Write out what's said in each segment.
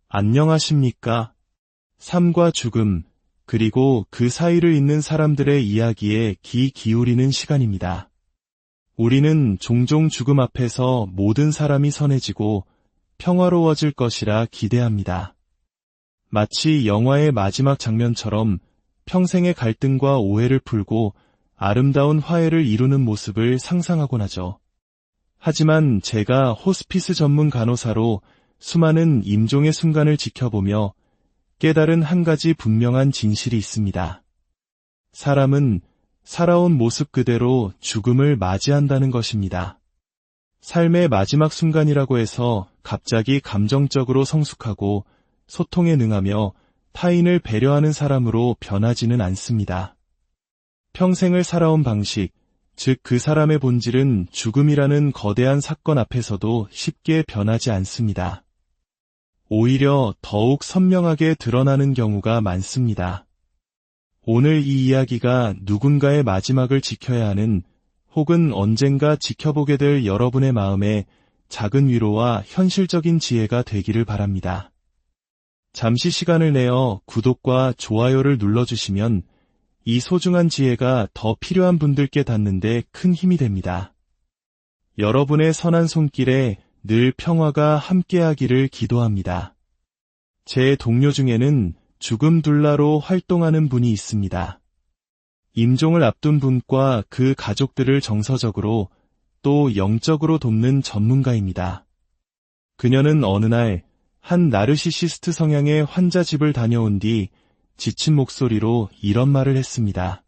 안녕하십니까? 삶과 죽음, 그리고 그 사이를 잇는 사람들의 이야기에 귀 기울이는 시간입니다. 우리는 종종 죽음 앞에서 모든 사람이 선해지고 평화로워질 것이라 기대합니다. 마치 영화의 마지막 장면처럼 평생의 갈등과 오해를 풀고 아름다운 화해를 이루는 모습을 상상하곤 하죠. 하지만 제가 호스피스 전문 간호사로 수많은 임종의 순간을 지켜보며 깨달은 한 가지 분명한 진실이 있습니다. 사람은 살아온 모습 그대로 죽음을 맞이한다는 것입니다. 삶의 마지막 순간이라고 해서 갑자기 감정적으로 성숙하고 소통에 능하며 타인을 배려하는 사람으로 변하지는 않습니다. 평생을 살아온 방식, 즉 그 사람의 본질은 죽음이라는 거대한 사건 앞에서도 쉽게 변하지 않습니다. 오히려 더욱 선명하게 드러나는 경우가 많습니다. 오늘 이 이야기가 누군가의 마지막을 지켜야 하는 혹은 언젠가 지켜보게 될 여러분의 마음에 작은 위로와 현실적인 지혜가 되기를 바랍니다. 잠시 시간을 내어 구독과 좋아요를 눌러주시면 이 소중한 지혜가 더 필요한 분들께 닿는 데 큰 힘이 됩니다. 여러분의 선한 손길에 늘 평화가 함께하기를 기도합니다. 제 동료 중에는 죽음 둘라로 활동하는 분이 있습니다. 임종을 앞둔 분과 그 가족들을 정서적으로 또 영적으로 돕는 전문가입니다. 그녀는 어느 날 한 나르시시스트 성향의 환자 집을 다녀온 뒤 지친 목소리로 이런 말을 했습니다.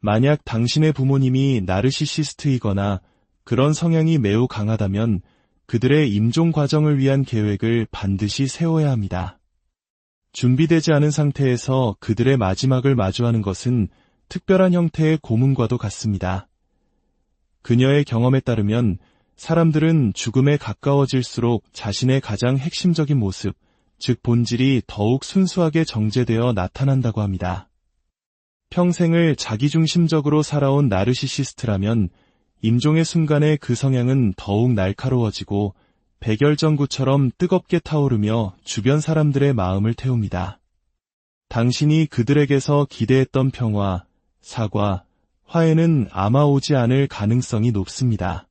만약 당신의 부모님이 나르시시스트이거나 그런 성향이 매우 강하다면 그들의 임종 과정을 위한 계획을 반드시 세워야 합니다. 준비되지 않은 상태에서 그들의 마지막을 마주하는 것은 특별한 형태의 고문과도 같습니다. 그녀의 경험에 따르면 사람들은 죽음에 가까워질수록 자신의 가장 핵심적인 모습, 즉 본질이 더욱 순수하게 정제되어 나타난다고 합니다. 평생을 자기중심적으로 살아온 나르시시스트라면 임종의 순간에 그 성향은 더욱 날카로워지고 백열전구처럼 뜨겁게 타오르며 주변 사람들의 마음을 태웁니다. 당신이 그들에게서 기대했던 평화, 사과, 화해는 아마 오지 않을 가능성이 높습니다.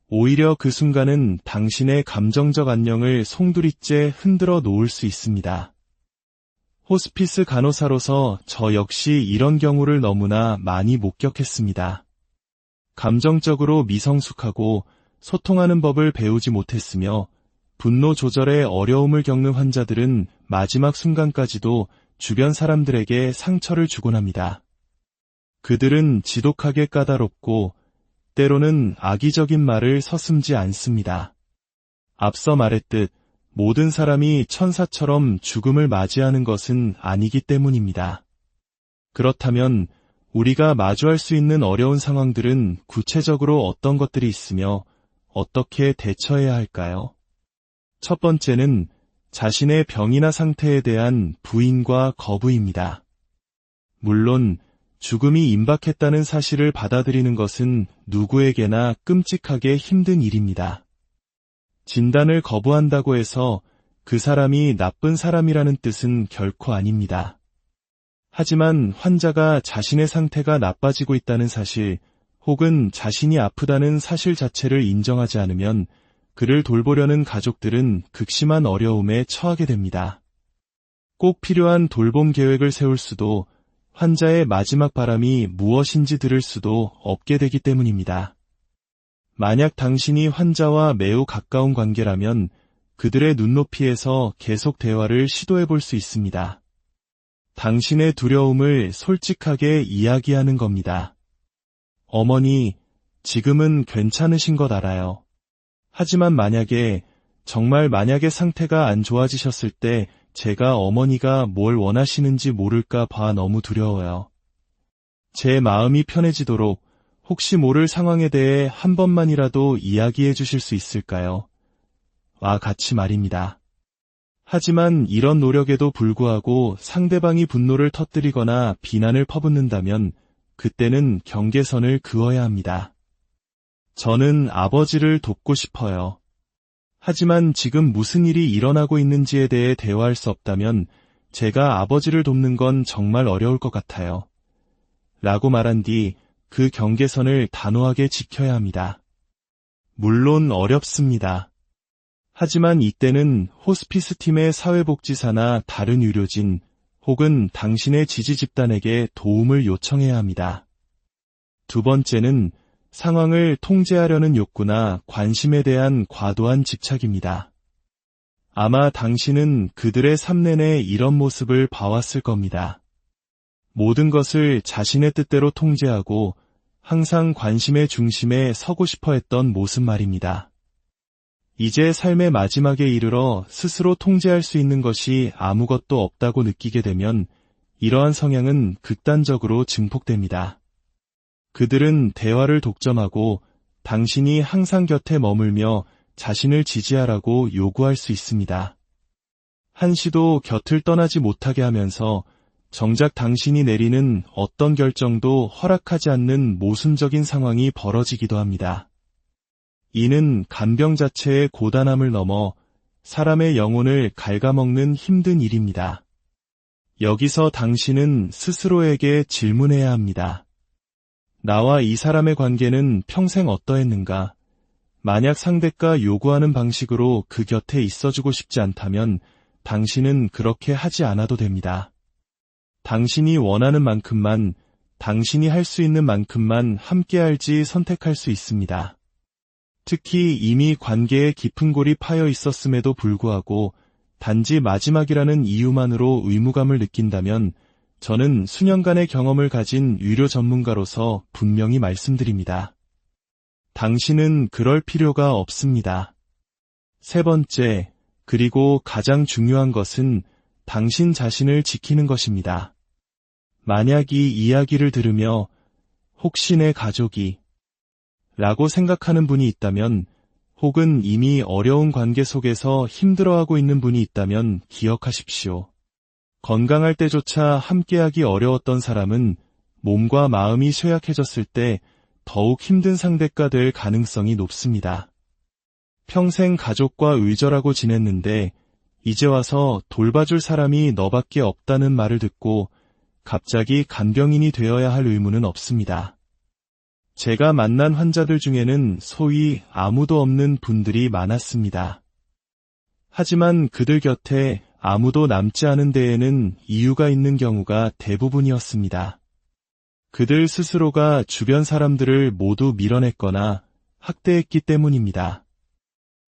오히려 그 순간은 당신의 감정적 안녕을 송두리째 흔들어 놓을 수 있습니다. 호스피스 간호사로서 저 역시 이런 경우를 너무나 많이 목격했습니다. 감정적으로 미성숙하고 소통하는 법을 배우지 못했으며 분노 조절에 어려움을 겪는 환자들은 마지막 순간까지도 주변 사람들에게 상처를 주곤 합니다. 그들은 지독하게 까다롭고 때로는 악의적인 말을 서슴지 않습니다. 앞서 말했듯 모든 사람이 천사처럼 죽음을 맞이하는 것은 아니기 때문입니다. 그렇다면 우리가 마주할 수 있는 어려운 상황들은 구체적으로 어떤 것들이 있으며 어떻게 대처해야 할까요? 첫 번째는 자신의 병이나 상태에 대한 부인과 거부입니다. 물론 죽음이 임박했다는 사실을 받아들이는 것은 누구에게나 끔찍하게 힘든 일입니다. 진단을 거부한다고 해서 그 사람이 나쁜 사람이라는 뜻은 결코 아닙니다. 하지만 환자가 자신의 상태가 나빠지고 있다는 사실, 혹은 자신이 아프다는 사실 자체를 인정하지 않으면 그를 돌보려는 가족들은 극심한 어려움에 처하게 됩니다. 꼭 필요한 돌봄 계획을 세울 수도 환자의 마지막 바람이 무엇인지 들을 수도 없게 되기 때문입니다. 만약 당신이 환자와 매우 가까운 관계라면 그들의 눈높이에서 계속 대화를 시도해 볼 수 있습니다. 당신의 두려움을 솔직하게 이야기하는 겁니다. 어머니, 지금은 괜찮으신 것 알아요. 하지만 정말 만약에 상태가 안 좋아지셨을 때 제가 어머니가 뭘 원하시는지 모를까 봐 너무 두려워요. 제 마음이 편해지도록 혹시 모를 상황에 대해 한 번만이라도 이야기해 주실 수 있을까요? 와 같이 말입니다. 하지만 이런 노력에도 불구하고 상대방이 분노를 터뜨리거나 비난을 퍼붓는다면 그때는 경계선을 그어야 합니다. 저는 아버지를 돕고 싶어요. 하지만 지금 무슨 일이 일어나고 있는지에 대해 대화할 수 없다면 제가 아버지를 돕는 건 정말 어려울 것 같아요. 라고 말한 뒤 그 경계선을 단호하게 지켜야 합니다. 물론 어렵습니다. 하지만 이때는 호스피스 팀의 사회복지사나 다른 의료진 혹은 당신의 지지 집단에게 도움을 요청해야 합니다. 두 번째는 상황을 통제하려는 욕구나 관심에 대한 과도한 집착입니다. 아마 당신은 그들의 삶 내내 이런 모습을 봐왔을 겁니다. 모든 것을 자신의 뜻대로 통제하고 항상 관심의 중심에 서고 싶어 했던 모습 말입니다. 이제 삶의 마지막에 이르러 스스로 통제할 수 있는 것이 아무것도 없다고 느끼게 되면 이러한 성향은 극단적으로 증폭됩니다. 그들은 대화를 독점하고 당신이 항상 곁에 머물며 자신을 지지하라고 요구할 수 있습니다. 한시도 곁을 떠나지 못하게 하면서 정작 당신이 내리는 어떤 결정도 허락하지 않는 모순적인 상황이 벌어지기도 합니다. 이는 간병 자체의 고단함을 넘어 사람의 영혼을 갉아먹는 힘든 일입니다. 여기서 당신은 스스로에게 질문해야 합니다. 나와 이 사람의 관계는 평생 어떠했는가? 만약 상대가 요구하는 방식으로 그 곁에 있어주고 싶지 않다면 당신은 그렇게 하지 않아도 됩니다. 당신이 원하는 만큼만, 당신이 할 수 있는 만큼만 함께할지 선택할 수 있습니다. 특히 이미 관계에 깊은 골이 파여 있었음에도 불구하고 단지 마지막이라는 이유만으로 의무감을 느낀다면 저는 수년간의 경험을 가진 의료 전문가로서 분명히 말씀드립니다. 당신은 그럴 필요가 없습니다. 세 번째, 그리고 가장 중요한 것은 당신 자신을 지키는 것입니다. 만약 이 이야기를 들으며 혹시 내 가족이 라고 생각하는 분이 있다면 혹은 이미 어려운 관계 속에서 힘들어하고 있는 분이 있다면 기억하십시오. 건강할 때조차 함께하기 어려웠던 사람은 몸과 마음이 쇠약해졌을 때 더욱 힘든 상대가 될 가능성이 높습니다. 평생 가족과 의절하고 지냈는데 이제 와서 돌봐줄 사람이 너밖에 없다는 말을 듣고 갑자기 간병인이 되어야 할 의무는 없습니다. 제가 만난 환자들 중에는 소위 아무도 없는 분들이 많았습니다. 하지만 그들 곁에 아무도 남지 않은 데에는 이유가 있는 경우가 대부분이었습니다. 그들 스스로가 주변 사람들을 모두 밀어냈거나 학대했기 때문입니다.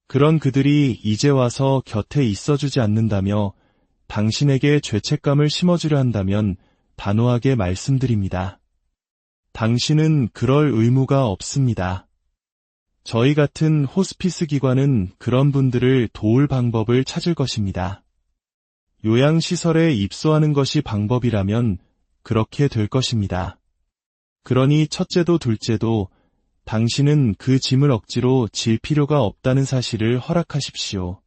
그런 그들이 이제 와서 곁에 있어주지 않는다며 당신에게 죄책감을 심어주려 한다면 단호하게 말씀드립니다. 당신은 그럴 의무가 없습니다. 저희 같은 호스피스 기관은 그런 분들을 도울 방법을 찾을 것입니다. 요양시설에 입소하는 것이 방법이라면 그렇게 될 것입니다. 그러니 첫째도 둘째도 당신은 그 짐을 억지로 질 필요가 없다는 사실을 허락하십시오.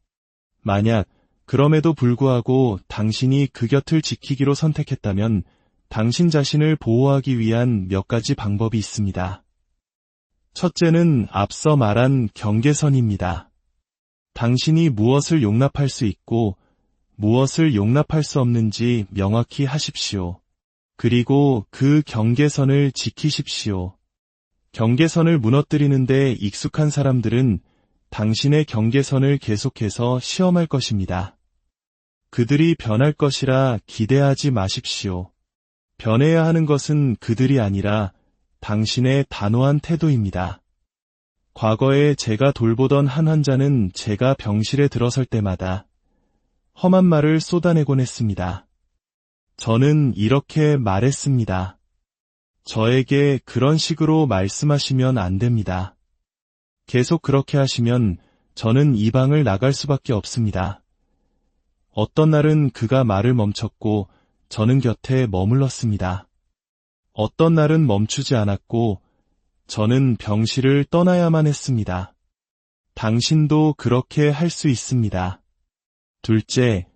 만약 그럼에도 불구하고 당신이 그 곁을 지키기로 선택했다면 당신 자신을 보호하기 위한 몇 가지 방법이 있습니다. 첫째는 앞서 말한 경계선입니다. 당신이 무엇을 용납할 수 있고 무엇을 용납할 수 없는지 명확히 하십시오. 그리고 그 경계선을 지키십시오. 경계선을 무너뜨리는데 익숙한 사람들은 당신의 경계선을 계속해서 시험할 것입니다. 그들이 변할 것이라 기대하지 마십시오. 변해야 하는 것은 그들이 아니라 당신의 단호한 태도입니다. 과거에 제가 돌보던 한 환자는 제가 병실에 들어설 때마다 험한 말을 쏟아내곤 했습니다. 저는 이렇게 말했습니다. 저에게 그런 식으로 말씀하시면 안 됩니다. 계속 그렇게 하시면 저는 이 방을 나갈 수밖에 없습니다. 어떤 날은 그가 말을 멈췄고 저는 곁에 머물렀습니다. 어떤 날은 멈추지 않았고 저는 병실을 떠나야만 했습니다. 당신도 그렇게 할 수 있습니다. 둘째,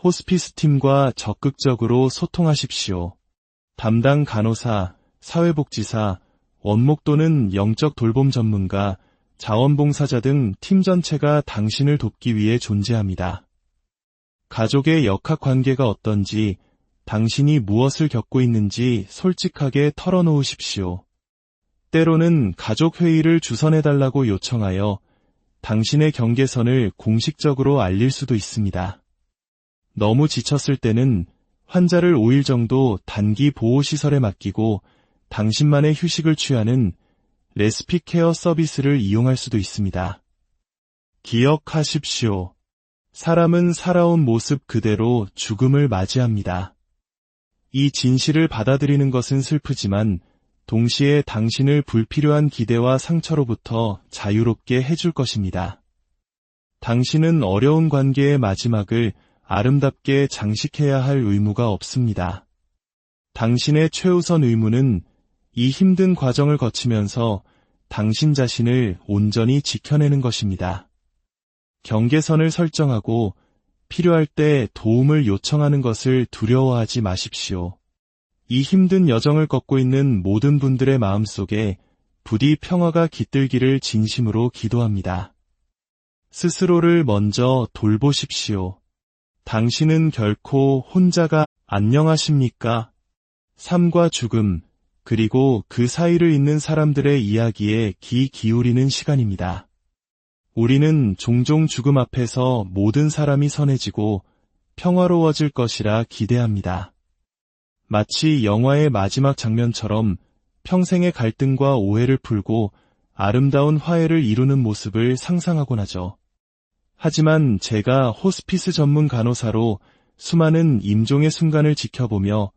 호스피스 팀과 적극적으로 소통하십시오. 담당 간호사, 사회복지사, 원목 또는 영적 돌봄 전문가, 자원봉사자 등 팀 전체가 당신을 돕기 위해 존재합니다. 가족의 역학관계가 어떤지, 당신이 무엇을 겪고 있는지 솔직하게 털어놓으십시오. 때로는 가족회의를 주선해달라고 요청하여 당신의 경계선을 공식적으로 알릴 수도 있습니다. 너무 지쳤을 때는 환자를 5일 정도 단기 보호시설에 맡기고 당신만의 휴식을 취하는 레스피 케어 서비스를 이용할 수도 있습니다. 기억하십시오. 사람은 살아온 모습 그대로 죽음을 맞이합니다. 이 진실을 받아들이는 것은 슬프지만 동시에 당신을 불필요한 기대와 상처로부터 자유롭게 해줄 것입니다. 당신은 어려운 관계의 마지막을 아름답게 장식해야 할 의무가 없습니다. 당신의 최우선 의무는 이 힘든 과정을 거치면서 당신 자신을 온전히 지켜내는 것입니다. 경계선을 설정하고 필요할 때 도움을 요청하는 것을 두려워하지 마십시오. 이 힘든 여정을 걷고 있는 모든 분들의 마음속에 부디 평화가 깃들기를 진심으로 기도합니다. 스스로를 먼저 돌보십시오. 당신은 결코 혼자가 안녕하십니까? 삶과 죽음, 그리고 그 사이를 잇는 사람들의 이야기에 귀 기울이는 시간입니다. 우리는 종종 죽음 앞에서 모든 사람이 선해지고 평화로워질 것이라 기대합니다. 마치 영화의 마지막 장면처럼 평생의 갈등과 오해를 풀고 아름다운 화해를 이루는 모습을 상상하곤 하죠. 하지만 제가 호스피스 전문 간호사로 수많은 임종의 순간을 지켜보며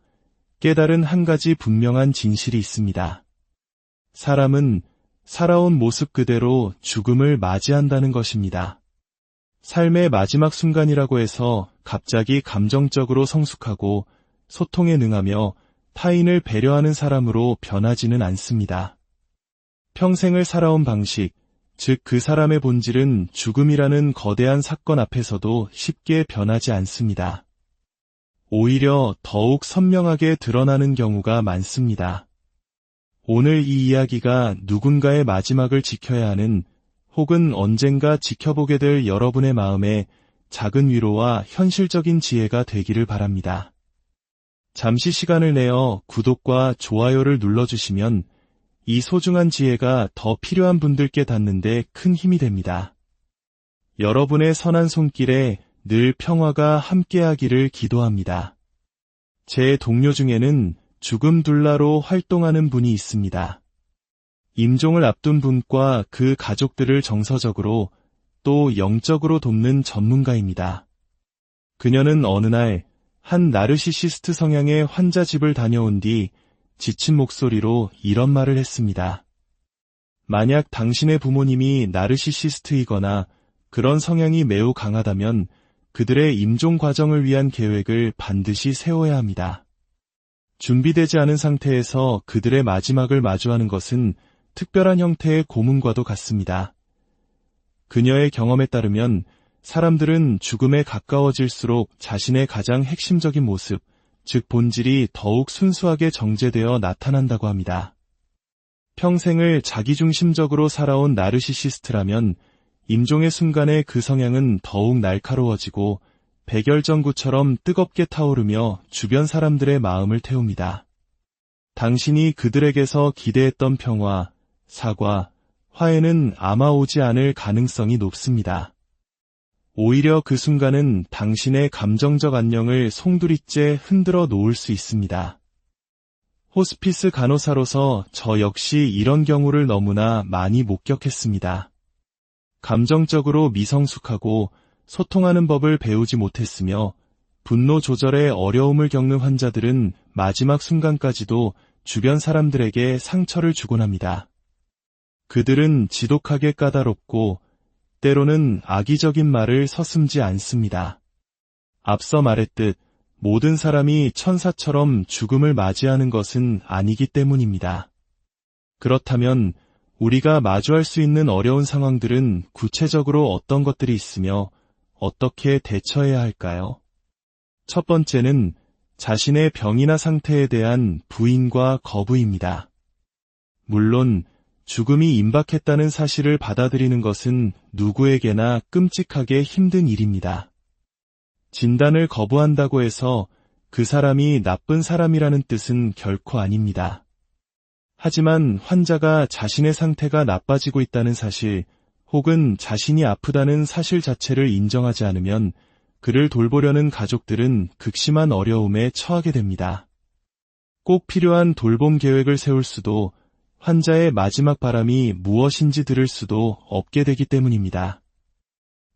깨달은 한 가지 분명한 진실이 있습니다. 사람은 살아온 모습 그대로 죽음을 맞이한다는 것입니다. 삶의 마지막 순간이라고 해서 갑자기 감정적으로 성숙하고 소통에 능하며 타인을 배려하는 사람으로 변하지는 않습니다. 평생을 살아온 방식, 즉 그 사람의 본질은 죽음이라는 거대한 사건 앞에서도 쉽게 변하지 않습니다. 오히려 더욱 선명하게 드러나는 경우가 많습니다. 오늘 이 이야기가 누군가의 마지막을 지켜야 하는 혹은 언젠가 지켜보게 될 여러분의 마음에 작은 위로와 현실적인 지혜가 되기를 바랍니다. 잠시 시간을 내어 구독과 좋아요를 눌러주시면 이 소중한 지혜가 더 필요한 분들께 닿는 데 큰 힘이 됩니다. 여러분의 선한 손길에 늘 평화가 함께하기를 기도합니다. 제 동료 중에는 죽음 둘라로 활동하는 분이 있습니다. 임종을 앞둔 분과 그 가족들을 정서적으로 또 영적으로 돕는 전문가입니다. 그녀는 어느 날 한 나르시시스트 성향의 환자 집을 다녀온 뒤 지친 목소리로 이런 말을 했습니다. 만약 당신의 부모님이 나르시시스트이거나 그런 성향이 매우 강하다면 그들의 임종 과정을 위한 계획을 반드시 세워야 합니다. 준비되지 않은 상태에서 그들의 마지막을 마주하는 것은 특별한 형태의 고문과도 같습니다. 그녀의 경험에 따르면 사람들은 죽음에 가까워질수록 자신의 가장 핵심적인 모습, 즉 본질이 더욱 순수하게 정제되어 나타난다고 합니다. 평생을 자기중심적으로 살아온 나르시시스트라면 임종의 순간에 그 성향은 더욱 날카로워지고 백열전구처럼 뜨겁게 타오르며 주변 사람들의 마음을 태웁니다. 당신이 그들에게서 기대했던 평화, 사과, 화해는 아마 오지 않을 가능성이 높습니다. 오히려 그 순간은 당신의 감정적 안녕을 송두리째 흔들어 놓을 수 있습니다. 호스피스 간호사로서 저 역시 이런 경우를 너무나 많이 목격했습니다. 감정적으로 미성숙하고 소통하는 법을 배우지 못했으며 분노 조절에 어려움을 겪는 환자들은 마지막 순간까지도 주변 사람들에게 상처를 주곤 합니다. 그들은 지독하게 까다롭고 때로는 악의적인 말을 서슴지 않습니다. 앞서 말했듯 모든 사람이 천사처럼 죽음을 맞이하는 것은 아니기 때문입니다. 그렇다면 우리가 마주할 수 있는 어려운 상황들은 구체적으로 어떤 것들이 있으며 어떻게 대처해야 할까요? 첫 번째는 자신의 병이나 상태에 대한 부인과 거부입니다. 물론 죽음이 임박했다는 사실을 받아들이는 것은 누구에게나 끔찍하게 힘든 일입니다. 진단을 거부한다고 해서 그 사람이 나쁜 사람이라는 뜻은 결코 아닙니다. 하지만 환자가 자신의 상태가 나빠지고 있다는 사실, 혹은 자신이 아프다는 사실 자체를 인정하지 않으면 그를 돌보려는 가족들은 극심한 어려움에 처하게 됩니다. 꼭 필요한 돌봄 계획을 세울 수도, 환자의 마지막 바람이 무엇인지 들을 수도 없게 되기 때문입니다.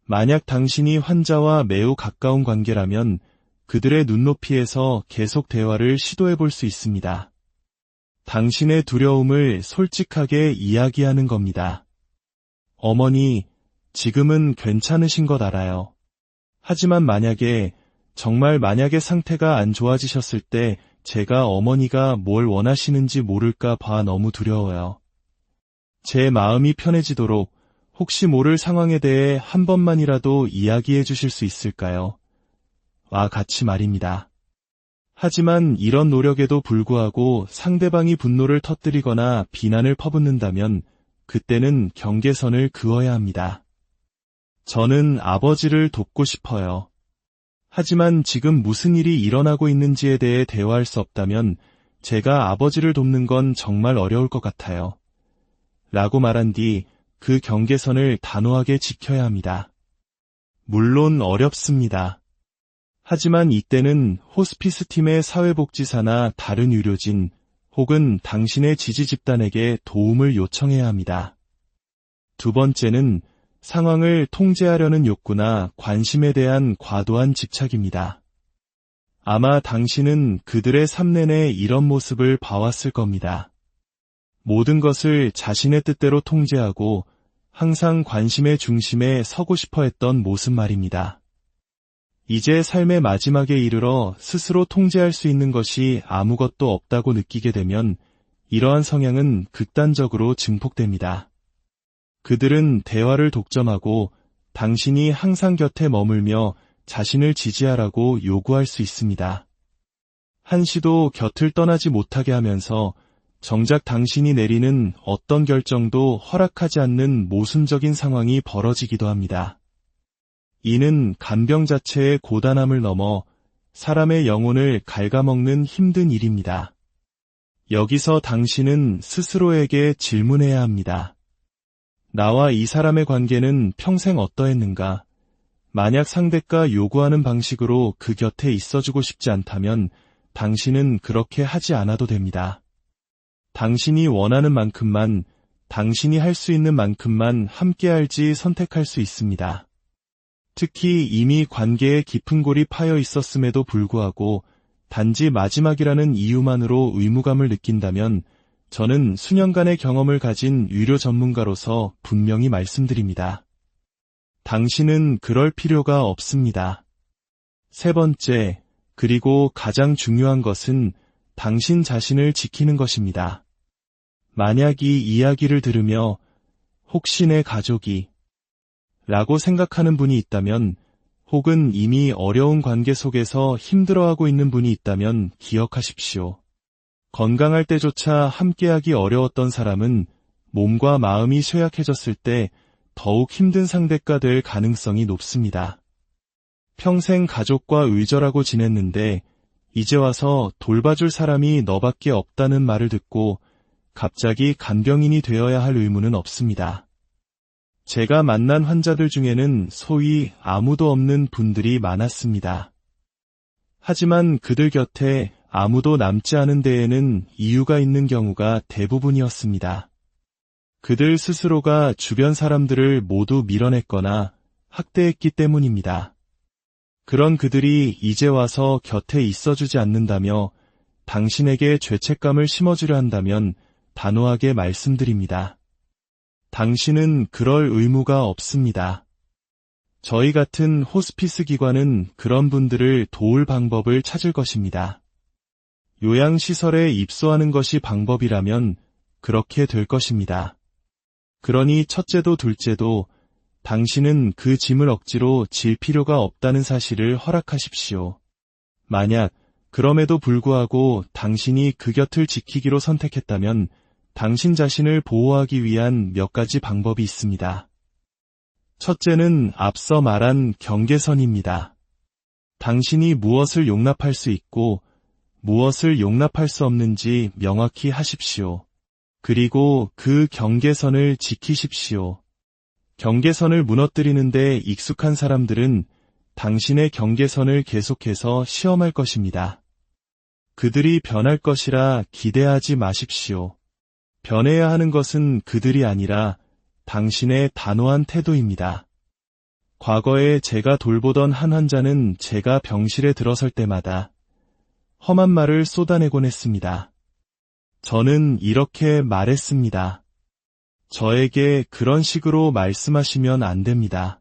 만약 당신이 환자와 매우 가까운 관계라면 그들의 눈높이에서 계속 대화를 시도해 볼 수 있습니다. 당신의 두려움을 솔직하게 이야기하는 겁니다. 어머니, 지금은 괜찮으신 것 알아요. 하지만 정말 만약에 상태가 안 좋아지셨을 때 제가 어머니가 뭘 원하시는지 모를까 봐 너무 두려워요. 제 마음이 편해지도록 혹시 모를 상황에 대해 한 번만이라도 이야기해 주실 수 있을까요? 와 같이 말입니다. 하지만 이런 노력에도 불구하고 상대방이 분노를 터뜨리거나 비난을 퍼붓는다면 그때는 경계선을 그어야 합니다. 저는 아버지를 돕고 싶어요. 하지만 지금 무슨 일이 일어나고 있는지에 대해 대화할 수 없다면 제가 아버지를 돕는 건 정말 어려울 것 같아요. 라고 말한 뒤 그 경계선을 단호하게 지켜야 합니다. 물론 어렵습니다. 하지만 이때는 호스피스 팀의 사회복지사나 다른 의료진 혹은 당신의 지지 집단에게 도움을 요청해야 합니다. 두 번째는 상황을 통제하려는 욕구나 관심에 대한 과도한 집착입니다. 아마 당신은 그들의 삶 내내 이런 모습을 봐왔을 겁니다. 모든 것을 자신의 뜻대로 통제하고 항상 관심의 중심에 서고 싶어 했던 모습 말입니다. 이제 삶의 마지막에 이르러 스스로 통제할 수 있는 것이 아무것도 없다고 느끼게 되면 이러한 성향은 극단적으로 증폭됩니다. 그들은 대화를 독점하고 당신이 항상 곁에 머물며 자신을 지지하라고 요구할 수 있습니다. 한시도 곁을 떠나지 못하게 하면서 정작 당신이 내리는 어떤 결정도 허락하지 않는 모순적인 상황이 벌어지기도 합니다. 이는 간병 자체의 고단함을 넘어 사람의 영혼을 갉아먹는 힘든 일입니다. 여기서 당신은 스스로에게 질문해야 합니다. 나와 이 사람의 관계는 평생 어떠했는가? 만약 상대가 요구하는 방식으로 그 곁에 있어주고 싶지 않다면 당신은 그렇게 하지 않아도 됩니다. 당신이 원하는 만큼만, 당신이 할 수 있는 만큼만 함께할지 선택할 수 있습니다. 특히 이미 관계에 깊은 골이 파여 있었음에도 불구하고 단지 마지막이라는 이유만으로 의무감을 느낀다면 저는 수년간의 경험을 가진 의료 전문가로서 분명히 말씀드립니다. 당신은 그럴 필요가 없습니다. 세 번째, 그리고 가장 중요한 것은 당신 자신을 지키는 것입니다. 만약 이 이야기를 들으며 혹시 내 가족이 라고 생각하는 분이 있다면 혹은 이미 어려운 관계 속에서 힘들어하고 있는 분이 있다면 기억하십시오. 건강할 때조차 함께하기 어려웠던 사람은 몸과 마음이 쇠약해졌을 때 더욱 힘든 상대가 될 가능성이 높습니다. 평생 가족과 의절하고 지냈는데 이제 와서 돌봐줄 사람이 너밖에 없다는 말을 듣고 갑자기 간병인이 되어야 할 의무는 없습니다. 제가 만난 환자들 중에는 소위 아무도 없는 분들이 많았습니다. 하지만 그들 곁에 아무도 남지 않은 데에는 이유가 있는 경우가 대부분이었습니다. 그들 스스로가 주변 사람들을 모두 밀어냈거나 학대했기 때문입니다. 그런 그들이 이제 와서 곁에 있어주지 않는다며 당신에게 죄책감을 심어주려 한다면 단호하게 말씀드립니다. 당신은 그럴 의무가 없습니다. 저희 같은 호스피스 기관은 그런 분들을 도울 방법을 찾을 것입니다. 요양시설에 입소하는 것이 방법이라면 그렇게 될 것입니다. 그러니 첫째도 둘째도 당신은 그 짐을 억지로 질 필요가 없다는 사실을 허락하십시오. 만약 그럼에도 불구하고 당신이 그 곁을 지키기로 선택했다면 당신 자신을 보호하기 위한 몇 가지 방법이 있습니다. 첫째는 앞서 말한 경계선입니다. 당신이 무엇을 용납할 수 있고 무엇을 용납할 수 없는지 명확히 하십시오. 그리고 그 경계선을 지키십시오. 경계선을 무너뜨리는데 익숙한 사람들은 당신의 경계선을 계속해서 시험할 것입니다. 그들이 변할 것이라 기대하지 마십시오. 변해야 하는 것은 그들이 아니라 당신의 단호한 태도입니다. 과거에 제가 돌보던 한 환자는 제가 병실에 들어설 때마다 험한 말을 쏟아내곤 했습니다. 저는 이렇게 말했습니다. 저에게 그런 식으로 말씀하시면 안 됩니다.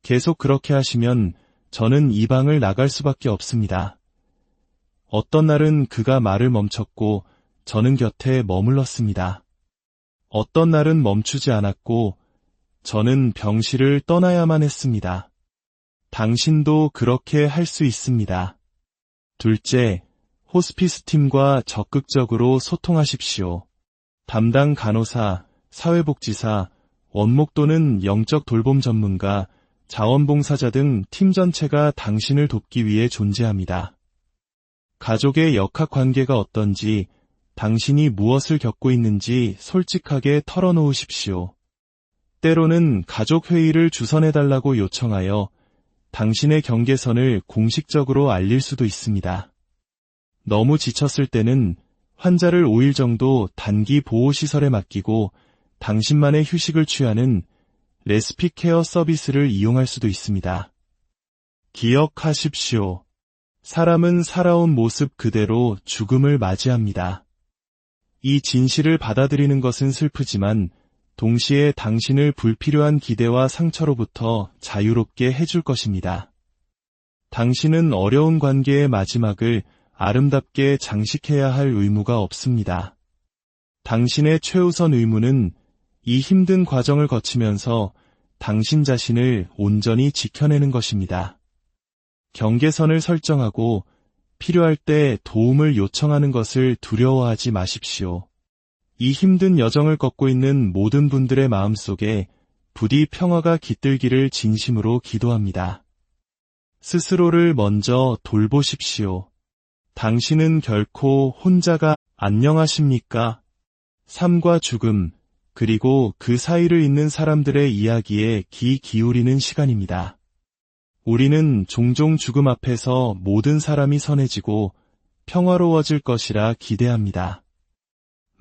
계속 그렇게 하시면 저는 이 방을 나갈 수밖에 없습니다. 어떤 날은 그가 말을 멈췄고 저는 곁에 머물렀습니다. 어떤 날은 멈추지 않았고 저는 병실을 떠나야만 했습니다. 당신도 그렇게 할 수 있습니다. 둘째, 호스피스 팀과 적극적으로 소통하십시오. 담당 간호사, 사회복지사, 원목 또는 영적 돌봄 전문가, 자원봉사자 등 팀 전체가 당신을 돕기 위해 존재합니다. 가족의 역학관계가 어떤지, 당신이 무엇을 겪고 있는지 솔직하게 털어놓으십시오. 때로는 가족회의를 주선해달라고 요청하여 당신의 경계선을 공식적으로 알릴 수도 있습니다. 너무 지쳤을 때는 환자를 5일 정도 단기 보호시설에 맡기고 당신만의 휴식을 취하는 레스피 케어 서비스를 이용할 수도 있습니다. 기억하십시오. 사람은 살아온 모습 그대로 죽음을 맞이합니다. 이 진실을 받아들이는 것은 슬프지만 동시에 당신을 불필요한 기대와 상처로부터 자유롭게 해줄 것입니다. 당신은 어려운 관계의 마지막을 아름답게 장식해야 할 의무가 없습니다. 당신의 최우선 의무는 이 힘든 과정을 거치면서 당신 자신을 온전히 지켜내는 것입니다. 경계선을 설정하고 필요할 때 도움을 요청하는 것을 두려워하지 마십시오. 이 힘든 여정을 걷고 있는 모든 분들의 마음속에 부디 평화가 깃들기를 진심으로 기도합니다. 스스로를 먼저 돌보십시오. 당신은 결코 혼자가 안녕하십니까? 삶과 죽음, 그리고 그 사이를 잇는 사람들의 이야기에 귀 기울이는 시간입니다. 우리는 종종 죽음 앞에서 모든 사람이 선해지고 평화로워질 것이라 기대합니다.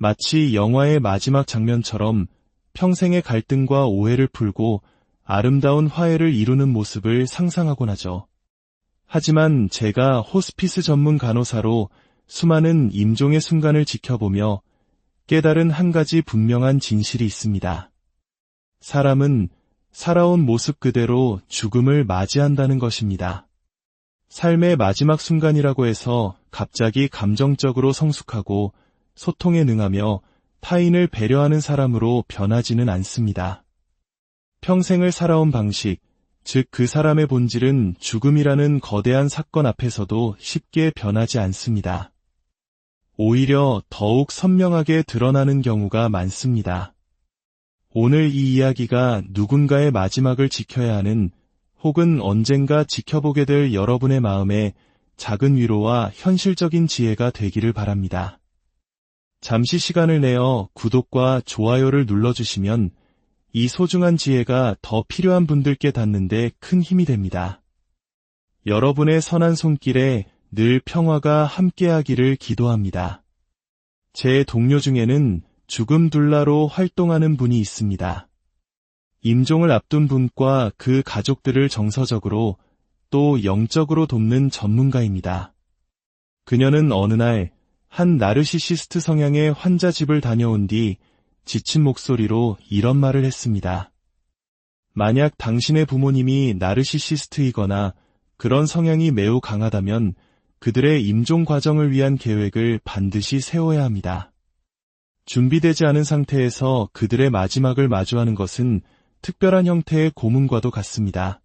마치 영화의 마지막 장면처럼 평생의 갈등과 오해를 풀고 아름다운 화해를 이루는 모습을 상상하곤 하죠. 하지만 제가 호스피스 전문 간호사로 수많은 임종의 순간을 지켜보며 깨달은 한 가지 분명한 진실이 있습니다. 사람은 살아온 모습 그대로 죽음을 맞이한다는 것입니다. 삶의 마지막 순간이라고 해서 갑자기 감정적으로 성숙하고 소통에 능하며 타인을 배려하는 사람으로 변하지는 않습니다. 평생을 살아온 방식, 즉 그 사람의 본질은 죽음이라는 거대한 사건 앞에서도 쉽게 변하지 않습니다. 오히려 더욱 선명하게 드러나는 경우가 많습니다. 오늘 이 이야기가 누군가의 마지막을 지켜야 하는 혹은 언젠가 지켜보게 될 여러분의 마음에 작은 위로와 현실적인 지혜가 되기를 바랍니다. 잠시 시간을 내어 구독과 좋아요를 눌러주시면 이 소중한 지혜가 더 필요한 분들께 닿는데 큰 힘이 됩니다. 여러분의 선한 손길에 늘 평화가 함께하기를 기도합니다. 제 동료 중에는 죽음 둘라로 활동하는 분이 있습니다. 임종을 앞둔 분과 그 가족들을 정서적으로 또 영적으로 돕는 전문가입니다. 그녀는 어느 날 한 나르시시스트 성향의 환자 집을 다녀온 뒤 지친 목소리로 이런 말을 했습니다. 만약 당신의 부모님이 나르시시스트이거나 그런 성향이 매우 강하다면 그들의 임종 과정을 위한 계획을 반드시 세워야 합니다. 준비되지 않은 상태에서 그들의 마지막을 마주하는 것은 특별한 형태의 고문과도 같습니다.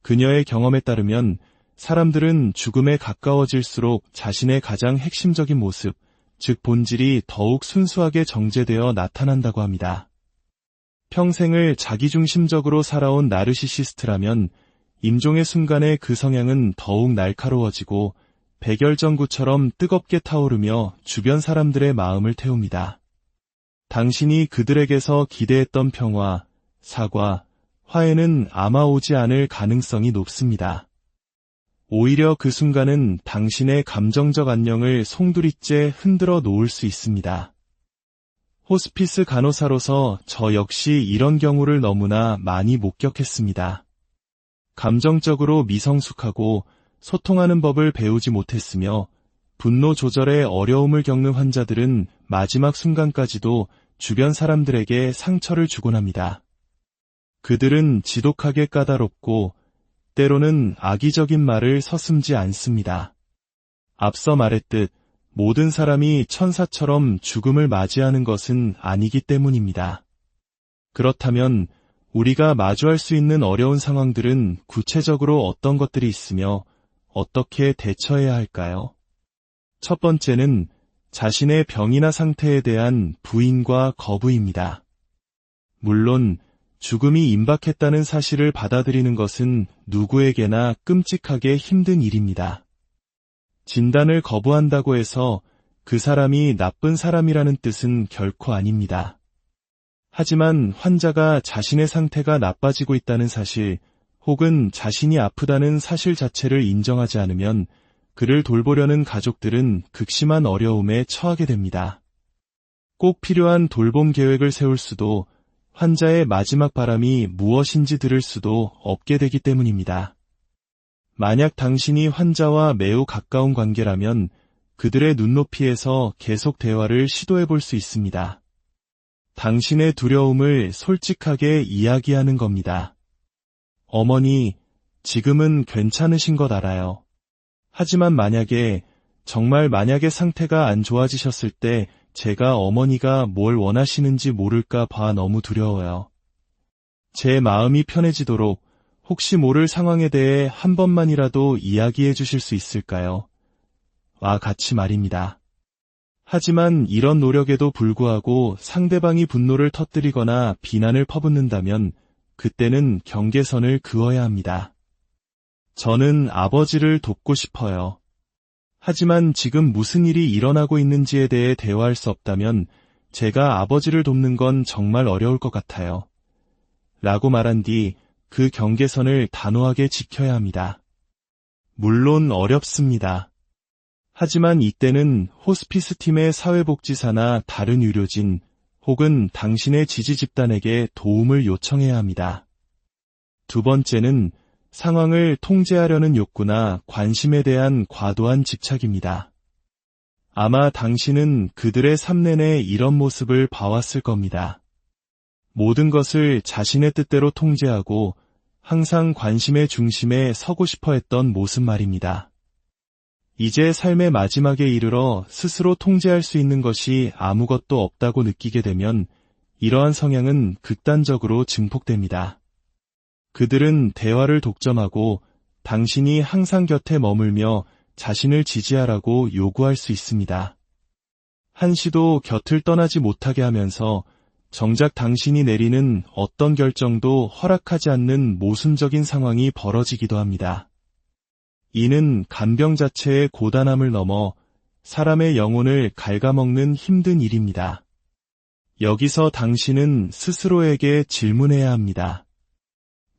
그녀의 경험에 따르면 사람들은 죽음에 가까워질수록 자신의 가장 핵심적인 모습, 즉 본질이 더욱 순수하게 정제되어 나타난다고 합니다. 평생을 자기중심적으로 살아온 나르시시스트라면 임종의 순간에 그 성향은 더욱 날카로워지고 백열전구처럼 뜨겁게 타오르며 주변 사람들의 마음을 태웁니다. 당신이 그들에게서 기대했던 평화, 사과, 화해는 아마 오지 않을 가능성이 높습니다. 오히려 그 순간은 당신의 감정적 안녕을 송두리째 흔들어 놓을 수 있습니다. 호스피스 간호사로서 저 역시 이런 경우를 너무나 많이 목격했습니다. 감정적으로 미성숙하고 소통하는 법을 배우지 못했으며 분노 조절에 어려움을 겪는 환자들은 마지막 순간까지도 주변 사람들에게 상처를 주곤 합니다. 그들은 지독하게 까다롭고 때로는 악의적인 말을 서슴지 않습니다. 앞서 말했듯 모든 사람이 천사처럼 죽음을 맞이하는 것은 아니기 때문입니다. 그렇다면 우리가 마주할 수 있는 어려운 상황들은 구체적으로 어떤 것들이 있으며 어떻게 대처해야 할까요? 첫 번째는 자신의 병이나 상태에 대한 부인과 거부입니다. 물론 죽음이 임박했다는 사실을 받아들이는 것은 누구에게나 끔찍하게 힘든 일입니다. 진단을 거부한다고 해서 그 사람이 나쁜 사람이라는 뜻은 결코 아닙니다. 하지만 환자가 자신의 상태가 나빠지고 있다는 사실, 혹은 자신이 아프다는 사실 자체를 인정하지 않으면 그를 돌보려는 가족들은 극심한 어려움에 처하게 됩니다. 꼭 필요한 돌봄 계획을 세울 수도, 환자의 마지막 바람이 무엇인지 들을 수도 없게 되기 때문입니다. 만약 당신이 환자와 매우 가까운 관계라면 그들의 눈높이에서 계속 대화를 시도해 볼 수 있습니다. 당신의 두려움을 솔직하게 이야기하는 겁니다. 어머니, 지금은 괜찮으신 것 알아요. 하지만 정말 만약에 상태가 안 좋아지셨을 때 제가 어머니가 뭘 원하시는지 모를까 봐 너무 두려워요. 제 마음이 편해지도록 혹시 모를 상황에 대해 한 번만이라도 이야기해 주실 수 있을까요? 와 같이 말입니다. 하지만 이런 노력에도 불구하고 상대방이 분노를 터뜨리거나 비난을 퍼붓는다면 그때는 경계선을 그어야 합니다. 저는 아버지를 돕고 싶어요. 하지만 지금 무슨 일이 일어나고 있는지에 대해 대화할 수 없다면 제가 아버지를 돕는 건 정말 어려울 것 같아요. 라고 말한 뒤 그 경계선을 단호하게 지켜야 합니다. 물론 어렵습니다. 하지만 이때는 호스피스 팀의 사회복지사나 다른 의료진 혹은 당신의 지지 집단에게 도움을 요청해야 합니다. 두 번째는 상황을 통제하려는 욕구나 관심에 대한 과도한 집착입니다. 아마 당신은 그들의 삶 내내 이런 모습을 봐왔을 겁니다. 모든 것을 자신의 뜻대로 통제하고 항상 관심의 중심에 서고 싶어 했던 모습 말입니다. 이제 삶의 마지막에 이르러 스스로 통제할 수 있는 것이 아무것도 없다고 느끼게 되면 이러한 성향은 극단적으로 증폭됩니다. 그들은 대화를 독점하고 당신이 항상 곁에 머물며 자신을 지지하라고 요구할 수 있습니다. 한시도 곁을 떠나지 못하게 하면서 정작 당신이 내리는 어떤 결정도 허락하지 않는 모순적인 상황이 벌어지기도 합니다. 이는 간병 자체의 고단함을 넘어 사람의 영혼을 갉아먹는 힘든 일입니다. 여기서 당신은 스스로에게 질문해야 합니다.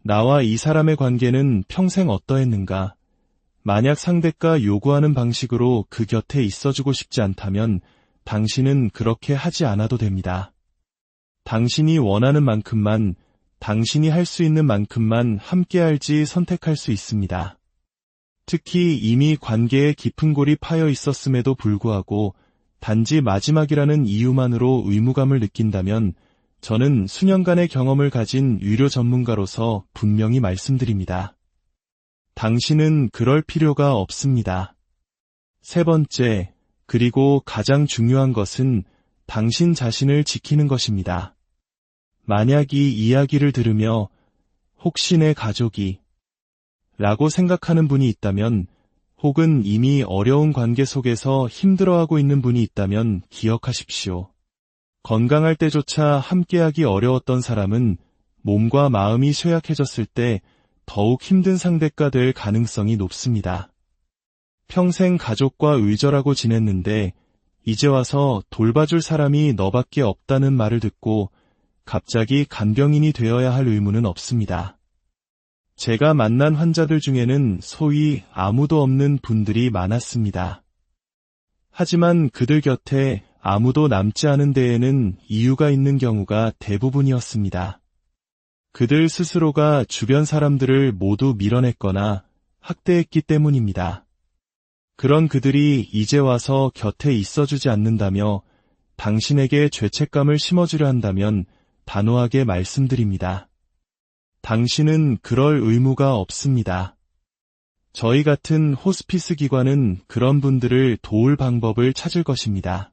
나와 이 사람의 관계는 평생 어떠했는가? 만약 상대가 요구하는 방식으로 그 곁에 있어주고 싶지 않다면 당신은 그렇게 하지 않아도 됩니다. 당신이 원하는 만큼만, 당신이 할 수 있는 만큼만 함께할지 선택할 수 있습니다. 특히 이미 관계에 깊은 골이 파여 있었음에도 불구하고 단지 마지막이라는 이유만으로 의무감을 느낀다면 저는 수년간의 경험을 가진 의료 전문가로서 분명히 말씀드립니다. 당신은 그럴 필요가 없습니다. 세 번째, 그리고 가장 중요한 것은 당신 자신을 지키는 것입니다. 만약 이 이야기를 들으며 혹시 내 가족이 라고 생각하는 분이 있다면 혹은 이미 어려운 관계 속에서 힘들어하고 있는 분이 있다면 기억하십시오. 건강할 때조차 함께하기 어려웠던 사람은 몸과 마음이 쇠약해졌을 때 더욱 힘든 상대가 될 가능성이 높습니다. 평생 가족과 의절하고 지냈는데 이제 와서 돌봐줄 사람이 너밖에 없다는 말을 듣고 갑자기 간병인이 되어야 할 의무는 없습니다. 제가 만난 환자들 중에는 소위 아무도 없는 분들이 많았습니다. 하지만 그들 곁에 아무도 남지 않은 데에는 이유가 있는 경우가 대부분이었습니다. 그들 스스로가 주변 사람들을 모두 밀어냈거나 학대했기 때문입니다. 그런 그들이 이제 와서 곁에 있어주지 않는다며 당신에게 죄책감을 심어주려 한다면 단호하게 말씀드립니다. 당신은 그럴 의무가 없습니다. 저희 같은 호스피스 기관은 그런 분들을 도울 방법을 찾을 것입니다.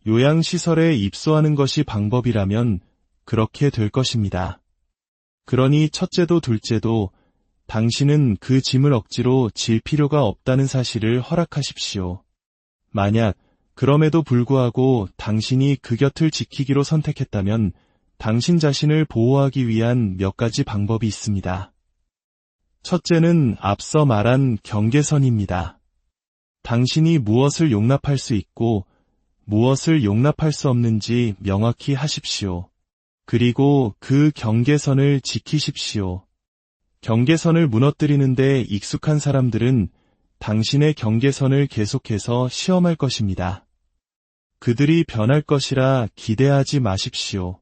요양시설에 입소하는 것이 방법이라면 그렇게 될 것입니다. 그러니 첫째도 둘째도 당신은 그 짐을 억지로 질 필요가 없다는 사실을 허락하십시오. 만약 그럼에도 불구하고 당신이 그 곁을 지키기로 선택했다면 당신 자신을 보호하기 위한 몇 가지 방법이 있습니다. 첫째는 앞서 말한 경계선입니다. 당신이 무엇을 용납할 수 있고 무엇을 용납할 수 없는지 명확히 하십시오. 그리고 그 경계선을 지키십시오. 경계선을 무너뜨리는데 익숙한 사람들은 당신의 경계선을 계속해서 시험할 것입니다. 그들이 변할 것이라 기대하지 마십시오.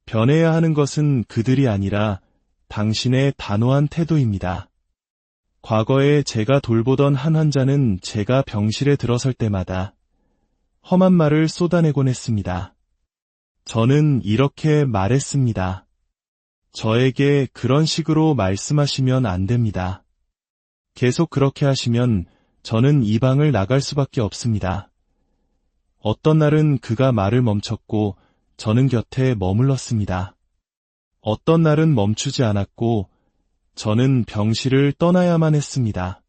변해야 하는 것은 그들이 아니라 당신의 단호한 태도입니다. 과거에 제가 돌보던 한 환자는 제가 병실에 들어설 때마다 험한 말을 쏟아내곤 했습니다. 저는 이렇게 말했습니다. 저에게 그런 식으로 말씀하시면 안 됩니다. 계속 그렇게 하시면 저는 이 방을 나갈 수밖에 없습니다. 어떤 날은 그가 말을 멈췄고 저는 곁에 머물렀습니다. 어떤 날은 멈추지 않았고 저는 병실을 떠나야만 했습니다.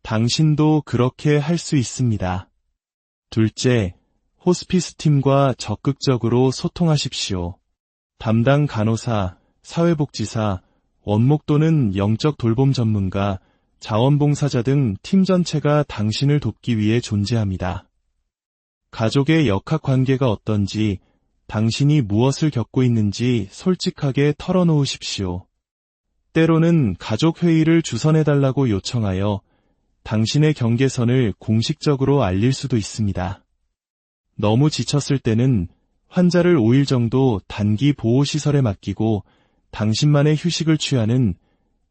당신도 그렇게 할 수 있습니다. 둘째, 호스피스 팀과 적극적으로 소통하십시오. 담당 간호사, 사회복지사, 원목 또는 영적 돌봄 전문가, 자원봉사자 등 팀 전체가 당신을 돕기 위해 존재합니다. 가족의 역학관계가 어떤지, 당신이 무엇을 겪고 있는지 솔직하게 털어놓으십시오. 때로는 가족회의를 주선해달라고 요청하여 당신의 경계선을 공식적으로 알릴 수도 있습니다. 너무 지쳤을 때는 환자를 5일 정도 단기 보호시설에 맡기고 당신만의 휴식을 취하는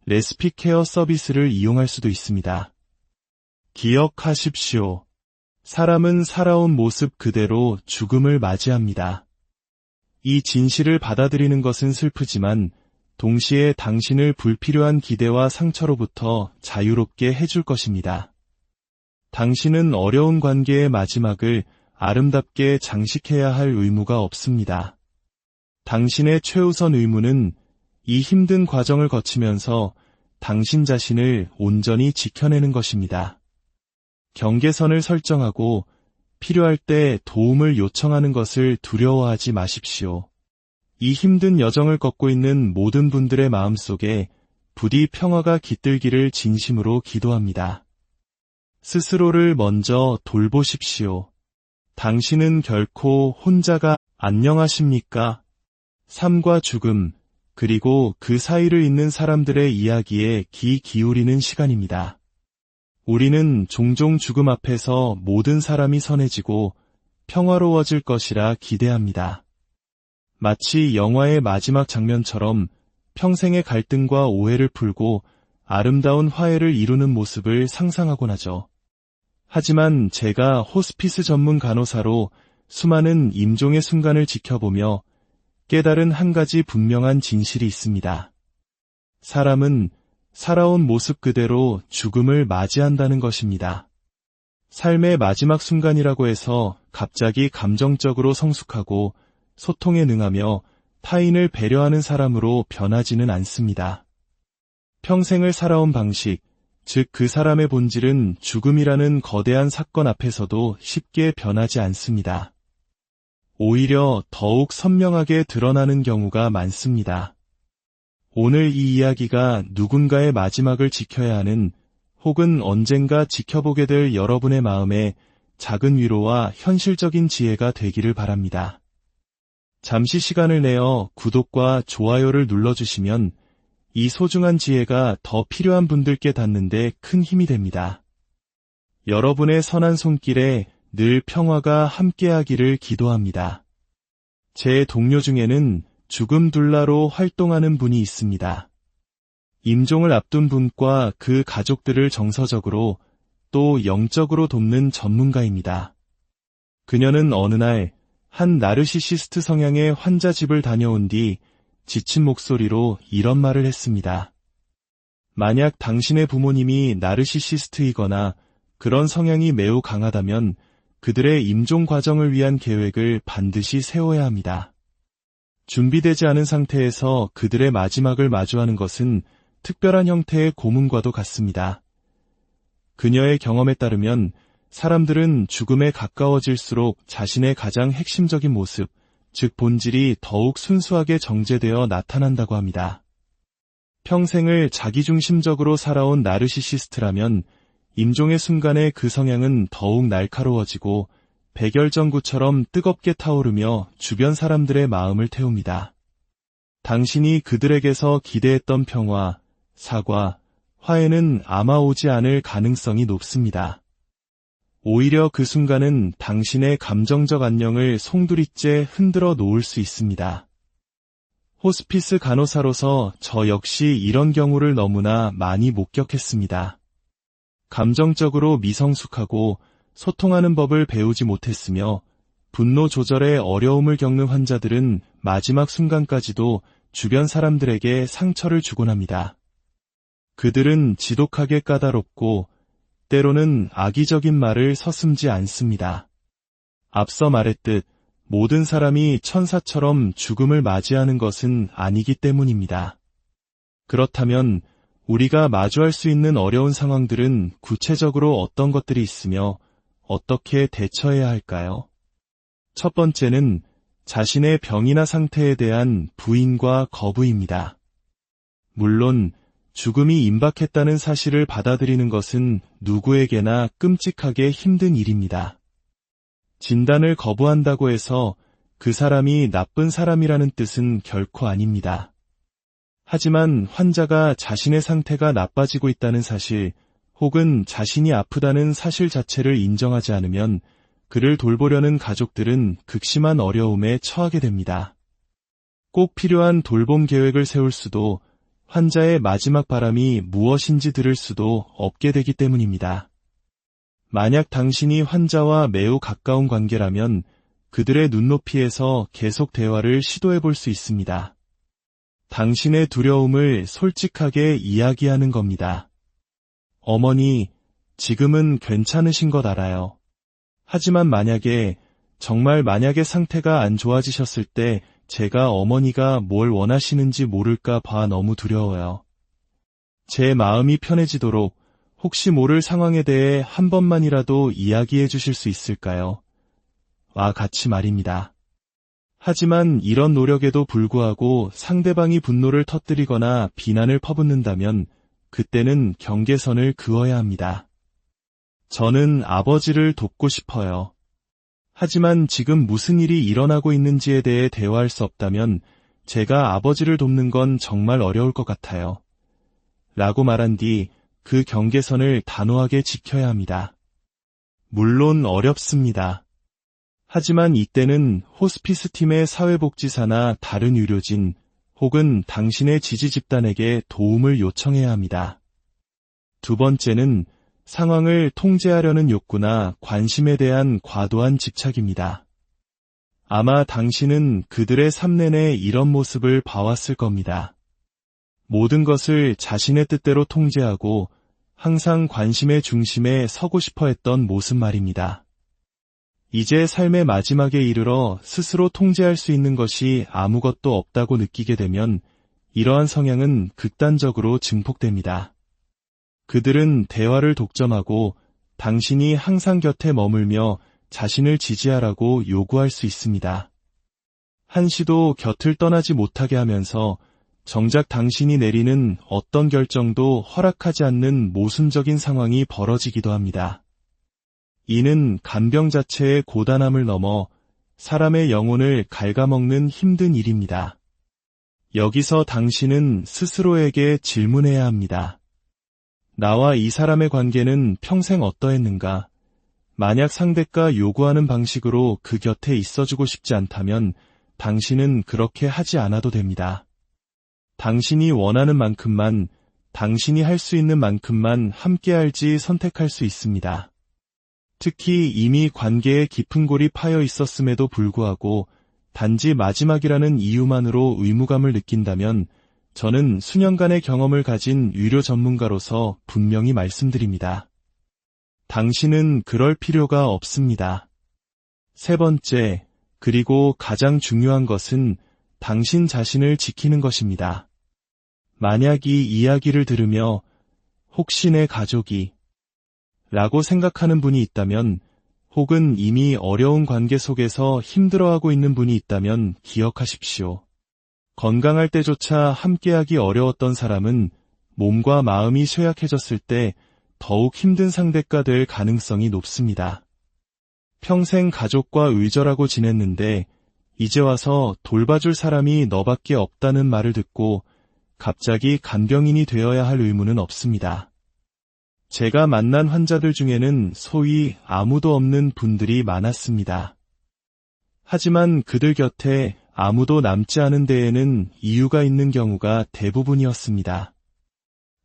레스피 케어 서비스를 이용할 수도 있습니다. 기억하십시오. 사람은 살아온 모습 그대로 죽음을 맞이합니다. 이 진실을 받아들이는 것은 슬프지만 동시에 당신을 불필요한 기대와 상처로부터 자유롭게 해줄 것입니다. 당신은 어려운 관계의 마지막을 아름답게 장식해야 할 의무가 없습니다. 당신의 최우선 의무는 이 힘든 과정을 거치면서 당신 자신을 온전히 지켜내는 것입니다. 경계선을 설정하고 필요할 때 도움을 요청하는 것을 두려워하지 마십시오. 이 힘든 여정을 걷고 있는 모든 분들의 마음속에 부디 평화가 깃들기를 진심으로 기도합니다. 스스로를 먼저 돌보십시오. 당신은 결코 혼자가 안녕하십니까? 삶과 죽음, 그리고 그 사이를 잇는 사람들의 이야기에 귀 기울이는 시간입니다. 우리는 종종 죽음 앞에서 모든 사람이 선해지고 평화로워질 것이라 기대합니다. 마치 영화의 마지막 장면처럼 평생의 갈등과 오해를 풀고 아름다운 화해를 이루는 모습을 상상하곤 하죠. 하지만 제가 호스피스 전문 간호사로 수많은 임종의 순간을 지켜보며 깨달은 한 가지 분명한 진실이 있습니다. 사람은 살아온 모습 그대로 죽음을 맞이한다는 것입니다. 삶의 마지막 순간이라고 해서 갑자기 감정적으로 성숙하고 소통에 능하며 타인을 배려하는 사람으로 변하지는 않습니다. 평생을 살아온 방식, 즉 그 사람의 본질은 죽음이라는 거대한 사건 앞에서도 쉽게 변하지 않습니다. 오히려 더욱 선명하게 드러나는 경우가 많습니다. 오늘 이 이야기가 누군가의 마지막을 지켜야 하는 혹은 언젠가 지켜보게 될 여러분의 마음에 작은 위로와 현실적인 지혜가 되기를 바랍니다. 잠시 시간을 내어 구독과 좋아요를 눌러주시면 이 소중한 지혜가 더 필요한 분들께 닿는데 큰 힘이 됩니다. 여러분의 선한 손길에 늘 평화가 함께하기를 기도합니다. 제 동료 중에는 죽음 둘라로 활동하는 분이 있습니다. 임종을 앞둔 분과 그 가족들을 정서적으로 또 영적으로 돕는 전문가입니다. 그녀는 어느 날 한 나르시시스트 성향의 환자 집을 다녀온 뒤 지친 목소리로 이런 말을 했습니다. 만약 당신의 부모님이 나르시시스트이거나 그런 성향이 매우 강하다면 그들의 임종 과정을 위한 계획을 반드시 세워야 합니다. 준비되지 않은 상태에서 그들의 마지막을 마주하는 것은 특별한 형태의 고문과도 같습니다. 그녀의 경험에 따르면 사람들은 죽음에 가까워질수록 자신의 가장 핵심적인 모습, 즉 본질이 더욱 순수하게 정제되어 나타난다고 합니다. 평생을 자기중심적으로 살아온 나르시시스트라면 임종의 순간에 그 성향은 더욱 날카로워지고 백열전구처럼 뜨겁게 타오르며 주변 사람들의 마음을 태웁니다. 당신이 그들에게서 기대했던 평화, 사과, 화해는 아마 오지 않을 가능성이 높습니다. 오히려 그 순간은 당신의 감정적 안녕을 송두리째 흔들어 놓을 수 있습니다. 호스피스 간호사로서 저 역시 이런 경우를 너무나 많이 목격했습니다. 감정적으로 미성숙하고 소통하는 법을 배우지 못했으며 분노 조절에 어려움을 겪는 환자들은 마지막 순간까지도 주변 사람들에게 상처를 주곤 합니다. 그들은 지독하게 까다롭고 때로는 악의적인 말을 서슴지 않습니다. 앞서 말했듯 모든 사람이 천사처럼 죽음을 맞이하는 것은 아니기 때문입니다. 그렇다면 우리가 마주할 수 있는 어려운 상황들은 구체적으로 어떤 것들이 있으며 어떻게 대처해야 할까요? 첫 번째는 자신의 병이나 상태에 대한 부인과 거부입니다. 물론 죽음이 임박했다는 사실을 받아들이는 것은 누구에게나 끔찍하게 힘든 일입니다. 진단을 거부한다고 해서 그 사람이 나쁜 사람이라는 뜻은 결코 아닙니다. 하지만 환자가 자신의 상태가 나빠지고 있다는 사실, 혹은 자신이 아프다는 사실 자체를 인정하지 않으면 그를 돌보려는 가족들은 극심한 어려움에 처하게 됩니다. 꼭 필요한 돌봄 계획을 세울 수도 환자의 마지막 바람이 무엇인지 들을 수도 없게 되기 때문입니다. 만약 당신이 환자와 매우 가까운 관계라면 그들의 눈높이에서 계속 대화를 시도해 볼 수 있습니다. 당신의 두려움을 솔직하게 이야기하는 겁니다. 어머니, 지금은 괜찮으신 것 알아요. 하지만 정말 만약에 상태가 안 좋아지셨을 때 제가 어머니가 뭘 원하시는지 모를까 봐 너무 두려워요. 제 마음이 편해지도록 혹시 모를 상황에 대해 한 번만이라도 이야기해 주실 수 있을까요? 와 같이 말입니다. 하지만 이런 노력에도 불구하고 상대방이 분노를 터뜨리거나 비난을 퍼붓는다면 그때는 경계선을 그어야 합니다. 저는 아버지를 돕고 싶어요. 하지만 지금 무슨 일이 일어나고 있는지에 대해 대화할 수 없다면 제가 아버지를 돕는 건 정말 어려울 것 같아요. 라고 말한 뒤 그 경계선을 단호하게 지켜야 합니다. 물론 어렵습니다. 하지만 이때는 호스피스 팀의 사회복지사나 다른 의료진 혹은 당신의 지지 집단에게 도움을 요청해야 합니다. 두 번째는 상황을 통제하려는 욕구나 관심에 대한 과도한 집착입니다. 아마 당신은 그들의 삶 내내 이런 모습을 봐왔을 겁니다. 모든 것을 자신의 뜻대로 통제하고 항상 관심의 중심에 서고 싶어 했던 모습 말입니다. 이제 삶의 마지막에 이르러 스스로 통제할 수 있는 것이 아무것도 없다고 느끼게 되면 이러한 성향은 극단적으로 증폭됩니다. 그들은 대화를 독점하고 당신이 항상 곁에 머물며 자신을 지지하라고 요구할 수 있습니다. 한시도 곁을 떠나지 못하게 하면서 정작 당신이 내리는 어떤 결정도 허락하지 않는 모순적인 상황이 벌어지기도 합니다. 이는 간병 자체의 고단함을 넘어 사람의 영혼을 갉아먹는 힘든 일입니다. 여기서 당신은 스스로에게 질문해야 합니다. 나와 이 사람의 관계는 평생 어떠했는가? 만약 상대가 요구하는 방식으로 그 곁에 있어주고 싶지 않다면 당신은 그렇게 하지 않아도 됩니다. 당신이 원하는 만큼만, 당신이 할 수 있는 만큼만 함께할지 선택할 수 있습니다. 특히 이미 관계에 깊은 골이 파여 있었음에도 불구하고 단지 마지막이라는 이유만으로 의무감을 느낀다면 저는 수년간의 경험을 가진 의료 전문가로서 분명히 말씀드립니다. 당신은 그럴 필요가 없습니다. 세 번째, 그리고 가장 중요한 것은 당신 자신을 지키는 것입니다. 만약 이 이야기를 들으며 혹시 내 가족이 라고 생각하는 분이 있다면 혹은 이미 어려운 관계 속에서 힘들어하고 있는 분이 있다면 기억하십시오. 건강할 때조차 함께하기 어려웠던 사람은 몸과 마음이 쇠약해졌을 때 더욱 힘든 상대가 될 가능성이 높습니다. 평생 가족과 의절하고 지냈는데 이제 와서 돌봐줄 사람이 너밖에 없다는 말을 듣고 갑자기 간병인이 되어야 할 의무는 없습니다. 제가 만난 환자들 중에는 소위 아무도 없는 분들이 많았습니다. 하지만 그들 곁에 아무도 남지 않은 데에는 이유가 있는 경우가 대부분이었습니다.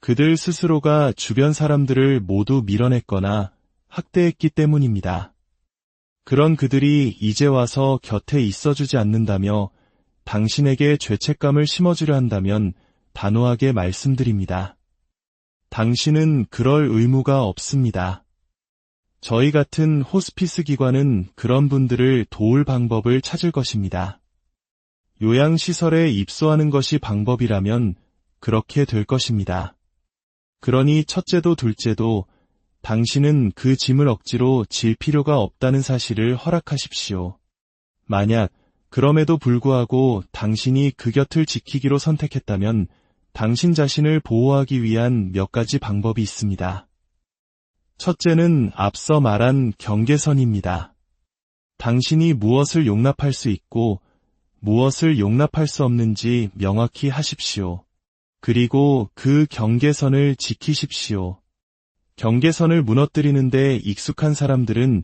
그들 스스로가 주변 사람들을 모두 밀어냈거나 학대했기 때문입니다. 그런 그들이 이제 와서 곁에 있어주지 않는다며 당신에게 죄책감을 심어주려 한다면 단호하게 말씀드립니다. 당신은 그럴 의무가 없습니다. 저희 같은 호스피스 기관은 그런 분들을 도울 방법을 찾을 것입니다. 요양시설에 입소하는 것이 방법이라면 그렇게 될 것입니다. 그러니 첫째도 둘째도 당신은 그 짐을 억지로 질 필요가 없다는 사실을 허락하십시오. 만약 그럼에도 불구하고 당신이 그 곁을 지키기로 선택했다면 당신 자신을 보호하기 위한 몇 가지 방법이 있습니다. 첫째는 앞서 말한 경계선입니다. 당신이 무엇을 용납할 수 있고 무엇을 용납할 수 없는지 명확히 하십시오. 그리고 그 경계선을 지키십시오. 경계선을 무너뜨리는데 익숙한 사람들은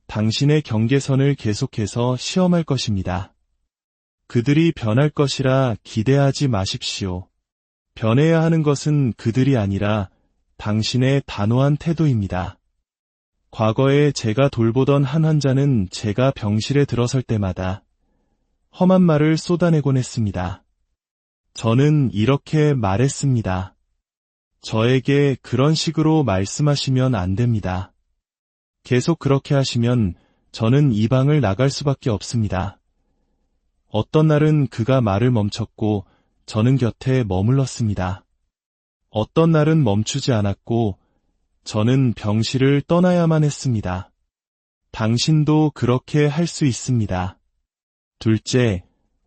당신의 경계선을 계속해서 시험할 것입니다. 그들이 변할 것이라 기대하지 마십시오. 변해야 하는 것은 그들이 아니라 당신의 단호한 태도입니다. 과거에 제가 돌보던 한 환자는 제가 병실에 들어설 때마다 험한 말을 쏟아내곤 했습니다. 저는 이렇게 말했습니다. 저에게 그런 식으로 말씀하시면 안 됩니다. 계속 그렇게 하시면 저는 이 방을 나갈 수밖에 없습니다. 어떤 날은 그가 말을 멈췄고 저는 곁에 머물렀습니다. 어떤 날은 멈추지 않았고 저는 병실을 떠나야만 했습니다. 당신도 그렇게 할 수 있습니다. 둘째,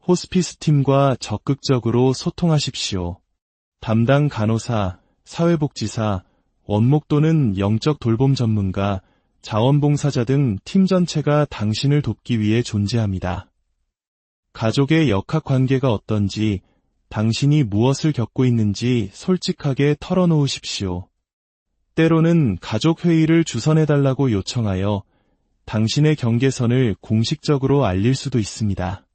호스피스 팀과 적극적으로 소통하십시오. 담당 간호사, 사회복지사, 원목 또는 영적 돌봄 전문가, 자원봉사자 등 팀 전체가 당신을 돕기 위해 존재합니다. 가족의 역학관계가 어떤지, 당신이 무엇을 겪고 있는지 솔직하게 털어놓으십시오. 때로는 가족회의를 주선해달라고 요청하여 당신의 경계선을 공식적으로 알릴 수도 있습니다.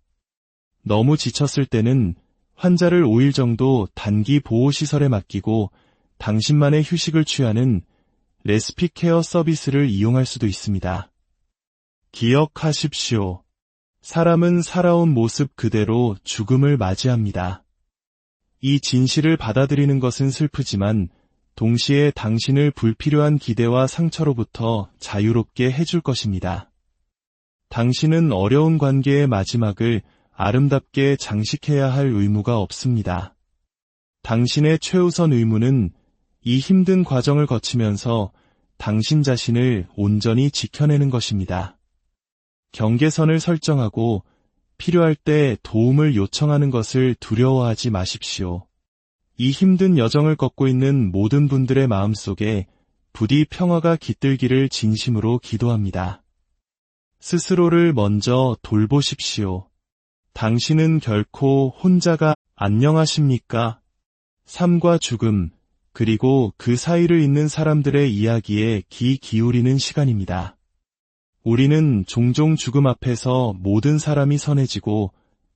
너무 지쳤을 때는 환자를 5일 정도 단기 보호시설에 맡기고 당신만의 휴식을 취하는 레스피 케어 서비스를 이용할 수도 있습니다. 기억하십시오. 사람은 살아온 모습 그대로 죽음을 맞이합니다. 이 진실을 받아들이는 것은 슬프지만 동시에 당신을 불필요한 기대와 상처로부터 자유롭게 해줄 것입니다. 당신은 어려운 관계의 마지막을 아름답게 장식해야 할 의무가 없습니다. 당신의 최우선 의무는 이 힘든 과정을 거치면서 당신 자신을 온전히 지켜내는 것입니다. 경계선을 설정하고 필요할 때 도움을 요청하는 것을 두려워하지 마십시오. 이 힘든 여정을 걷고 있는 모든 분들의 마음속에 부디 평화가 깃들기를 진심으로 기도합니다. 스스로를 먼저 돌보십시오. 당신은 결코 혼자가 안녕하십니까? 삶과 죽음, 그리고 그 사이를 잇는 사람들의 이야기에 귀 기울이는 시간입니다. 우리는 종종 죽음 앞에서 모든 사람이 선해지고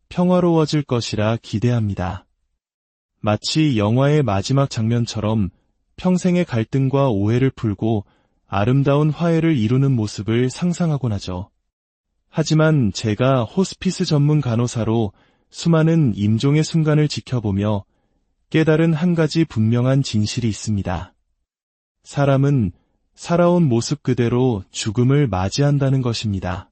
평화로워질 것이라 기대합니다. 마치 영화의 마지막 장면처럼 평생의 갈등과 오해를 풀고 아름다운 화해를 이루는 모습을 상상하곤 하죠. 하지만 제가 호스피스 전문 간호사로 수많은 임종의 순간을 지켜보며 깨달은 한 가지 분명한 진실이 있습니다. 사람은 살아온 모습 그대로 죽음을 맞이한다는 것입니다.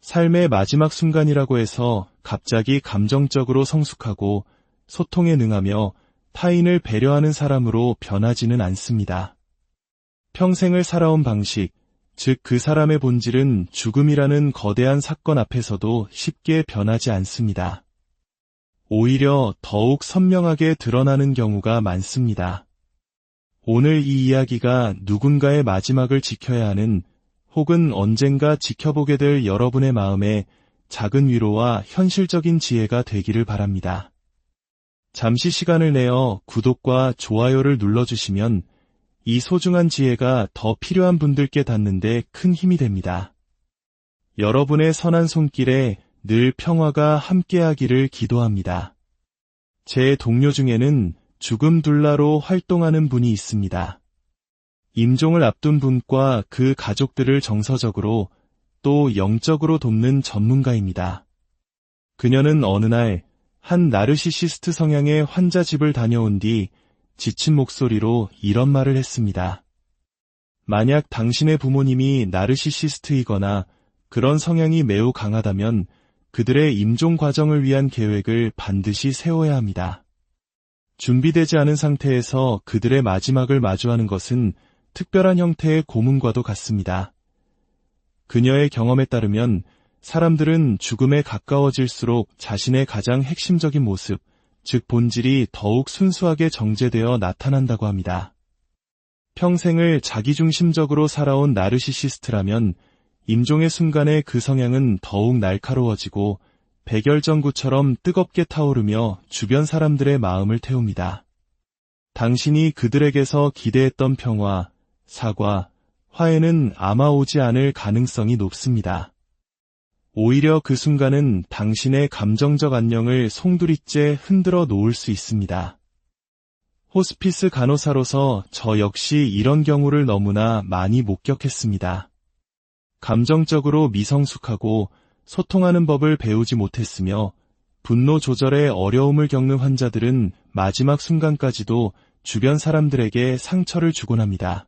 삶의 마지막 순간이라고 해서 갑자기 감정적으로 성숙하고 소통에 능하며 타인을 배려하는 사람으로 변하지는 않습니다. 평생을 살아온 방식, 즉 그 사람의 본질은 죽음이라는 거대한 사건 앞에서도 쉽게 변하지 않습니다. 오히려 더욱 선명하게 드러나는 경우가 많습니다. 오늘 이 이야기가 누군가의 마지막을 지켜야 하는 혹은 언젠가 지켜보게 될 여러분의 마음에 작은 위로와 현실적인 지혜가 되기를 바랍니다. 잠시 시간을 내어 구독과 좋아요를 눌러주시면 이 소중한 지혜가 더 필요한 분들께 닿는 데 큰 힘이 됩니다. 여러분의 선한 손길에 늘 평화가 함께하기를 기도합니다. 제 동료 중에는 죽음 둘라로 활동하는 분이 있습니다. 임종을 앞둔 분과 그 가족들을 정서적으로 또 영적으로 돕는 전문가입니다. 그녀는 어느 날 한 나르시시스트 성향의 환자 집을 다녀온 뒤 지친 목소리로 이런 말을 했습니다. 만약 당신의 부모님이 나르시시스트이거나 그런 성향이 매우 강하다면 그들의 임종 과정을 위한 계획을 반드시 세워야 합니다. 준비되지 않은 상태에서 그들의 마지막을 마주하는 것은 특별한 형태의 고문과도 같습니다. 그녀의 경험에 따르면 사람들은 죽음에 가까워질수록 자신의 가장 핵심적인 모습, 즉 본질이 더욱 순수하게 정제되어 나타난다고 합니다. 평생을 자기중심적으로 살아온 나르시시스트라면 임종의 순간에 그 성향은 더욱 날카로워지고 백열전구처럼 뜨겁게 타오르며 주변 사람들의 마음을 태웁니다. 당신이 그들에게서 기대했던 평화, 사과, 화해는 아마 오지 않을 가능성이 높습니다. 오히려 그 순간은 당신의 감정적 안녕을 송두리째 흔들어 놓을 수 있습니다. 호스피스 간호사로서 저 역시 이런 경우를 너무나 많이 목격했습니다. 감정적으로 미성숙하고 소통하는 법을 배우지 못했으며 분노 조절에 어려움을 겪는 환자들은 마지막 순간까지도 주변 사람들에게 상처를 주곤 합니다.